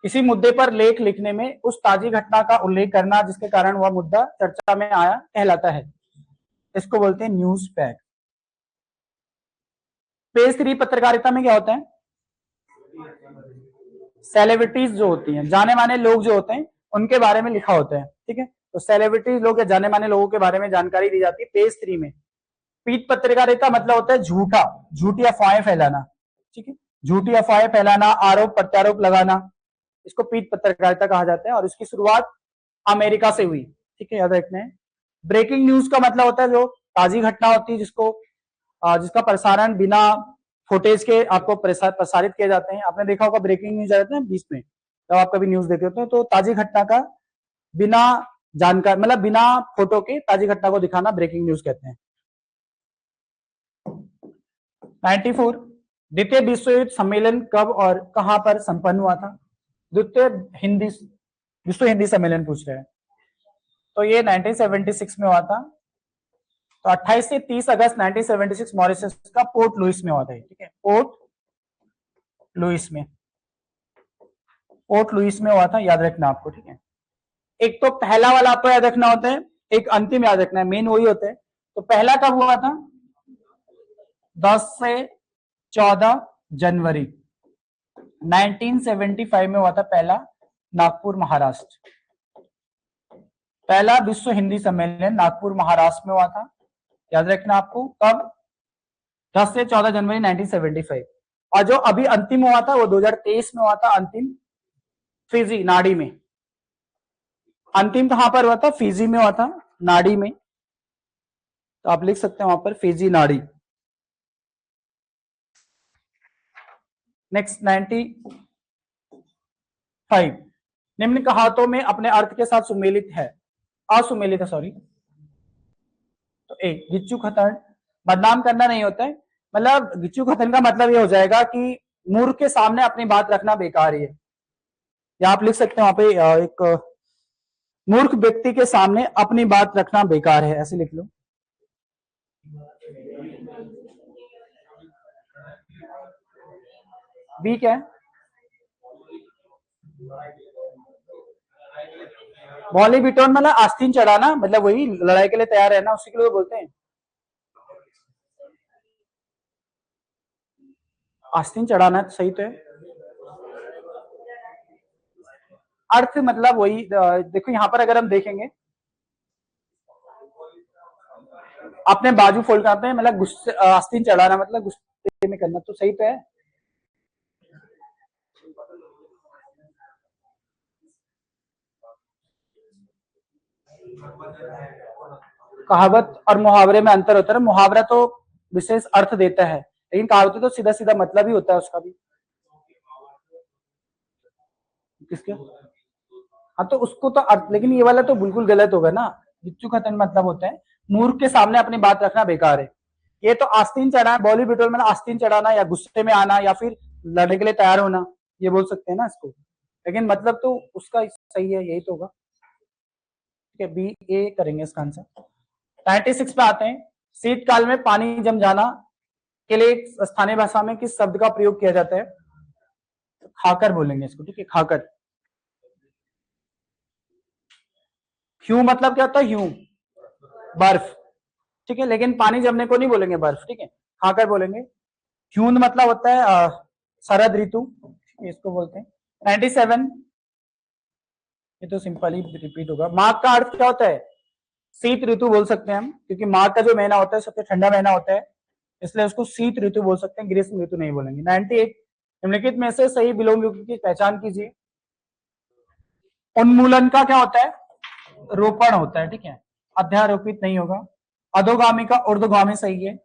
किसी मुद्दे पर लेख लिखने में उस ताजी घटना का उल्लेख करना जिसके कारण वह मुद्दा चर्चा में आया कहलाता है, इसको बोलते हैं न्यूज पैक। पेज 3 पत्रकारिता में क्या होता है, सेलिब्रिटीज जो होती हैं, जाने माने लोग जो होते हैं उनके बारे में लिखा होता है, ठीक है। तो सेलिब्रिटीज लोग या जाने माने लोगों के बारे में जानकारी दी जाती है पेज 3 में। पीठ पत्रकारिता मतलब होता है झूठा, झूठी अफवाहें फैलाना, ठीक है। झूठी अफवाहें फैलाना, आरोप प्रत्यारोप लगाना, इसको पीठ पत्रकारिता कहा जाता है और इसकी शुरुआत अमेरिका से हुई, ठीक है, याद रखना है। ब्रेकिंग न्यूज का मतलब होता है जो ताजी घटना होती है जिसका प्रसारण बिना फुटेज के आपको प्रसारित किए जाते हैं। आपने देखा होगा ब्रेकिंग न्यूज आते हैं बीच में, जब आप कभी न्यूज देखे होते हैं, तो ताजी घटना का बिना जानकारी मतलब बिना फोटो के ताजी घटना को दिखाना ब्रेकिंग न्यूज कहते हैं। 94, द्वितीय विश्व युद्ध सम्मेलन कब और कहां पर संपन्न हुआ था? द्वितीय विश्व हिंदी सम्मेलन पूछ रहे हैं, तो ये 1976 में हुआ था। तो 28 से 30 अगस्त 1976 मॉरिशस का पोर्ट लुइस में हुआ था, ठीक है। पोर्ट लुइस में हुआ था, याद रखना आपको, ठीक है। एक तो पहला वाला आपको याद रखना होता है, एक अंतिम याद रखना है, मेन वही होता है। तो पहला कब हुआ था? 10 से 14 जनवरी 1975 में हुआ था पहला, नागपुर महाराष्ट्र। पहला विश्व हिंदी सम्मेलन नागपुर महाराष्ट्र में हुआ था, याद रखना आपको, कब? 10 से 14 जनवरी 1975। और जो अभी अंतिम हुआ था वो 2023 में हुआ था, अंतिम फिजी नाड़ी में। अंतिम कहां पर हुआ था? फिजी में हुआ था, नाड़ी में। तो आप लिख सकते हैं वहां पर फिजी नाड़ी। नेक्स्ट 95, निम्न कहावतों में अपने अर्थ के साथ असुमेलित है, सॉरी। तो एक गिच्चू खतन, बदनाम करना नहीं होता है, मतलब गिच्चू खतन का मतलब ये हो जाएगा कि मूर्ख के सामने अपनी बात रखना बेकार है, या आप लिख सकते हैं वहां पे एक मूर्ख व्यक्ति के सामने अपनी बात रखना बेकार है, ऐसे लिख लो। बी क्या है? बॉली बिटोन मतलब आस्तीन चढ़ाना, मतलब वही लड़ाई के लिए तैयार रहना, उसी के लिए बोलते हैं आस्तीन चढ़ाना, सही तो है। अर्थ मतलब वही, देखो यहां पर अगर हम देखेंगे, अपने बाजू फोल्ड करते हैं, मतलब गुस्से, आस्तीन चढ़ाना मतलब गुस्से में करना, तो सही तो है। कहावत और मुहावरे में अंतर होता है, मुहावरा तो विशेष अर्थ देता है, लेकिन कहावत तो सीधा सीधा मतलब ही होता है उसका भी। किसके? हाँ तो उसको तो अर्थ, लेकिन ये वाला तो बिल्कुल गलत होगा ना। बिच्छू खतन मतलब होता है मूर्ख के सामने अपनी बात रखना बेकार है। ये तो आस्तीन चढ़ाना, बॉली बिटोल में आस्तीन चढ़ाना या गुस्से में आना या फिर लड़ने के लिए तैयार होना, ये बोल सकते हैं ना इसको, लेकिन मतलब तो उसका सही है, यही तो होगा, ठीक है। बी ए करेंगे इसका आंसर। 96 पे आते हैं, शीतकाल में पानी जम जाना के लिए स्थानीय भाषा में किस शब्द का प्रयोग किया जाता है? खाकर बोलेंगे इसको, ठीक है, खाकर। ह्यू मतलब क्या होता है? ह्यू बर्फ, ठीक है, लेकिन पानी जमने को नहीं बोलेंगे बर्फ, ठीक है, खाकर बोलेंगे। ह्यून मतलब होता है शरद ऋतु, इसको बोलते हैं। 97, ये तो सिंपल ही रिपीट होगा। माघ का अर्थ क्या होता है? शीत ऋतु बोल सकते हैं हम, क्योंकि माघ का जो महीना होता है सबसे ठंडा महीना होता है, इसलिए उसको शीत ऋतु बोल सकते हैं, ग्रीष्म ऋतु नहीं बोलेंगे। 98, निम्नलिखित में से सही विलोम युग की पहचान कीजिए। उन्मूलन का क्या होता है? रोपण होता है, ठीक है, अध्यारोपित नहीं होगा। अधोगामी का ऊर्ध्वगामी सही है।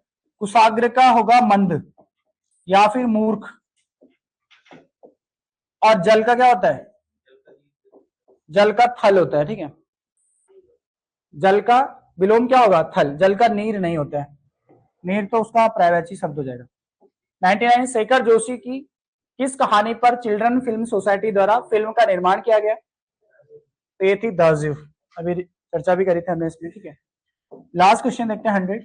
कुशाग्र का होगा मंद या फिर मूर्ख। और जल का क्या होता है? जल का थल होता है, ठीक है। जल का विलोम क्या होगा? थल। जल का नीर नहीं होता है, नीर तो उसका प्राइवेसी शब्द हो जाएगा। 99, शेखर जोशी की किस कहानी पर चिल्ड्रन फिल्म सोसाइटी द्वारा फिल्म का निर्माण किया गया? तो ये थी द ज़ू, अभी चर्चा भी करी थी हमने इसमें, ठीक है। लास्ट क्वेश्चन देखते हैं 100।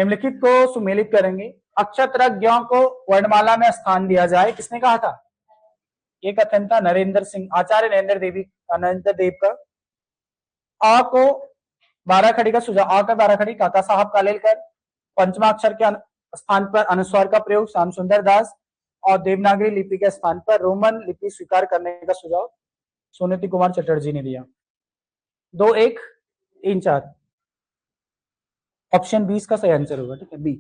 निम्नलिखित को सुमेलित करेंगे। अक्षत्रज्ञों को वर्णमाला में स्थान दिया जाए, किसने कहा था? ये कथन था नरेंद्र सिंह, आचार्य नरेंद्र देव का। आ को 12 खड़ी का सुझाव, आ का 12 खड़ी काका साहब कालेलकर। पंचमाक्षर के स्थान पर अनुस्वार का प्रयोग श्याम सुंदर दास, और देवनागरी लिपि के स्थान पर रोमन लिपि स्वीकार करने का सुझाव सोनेति कुमार चटर्जी ने दिया। 2, 1, 3, 4 ऑप्शन 20 का सही आंसर होगा। ठीक है, बी।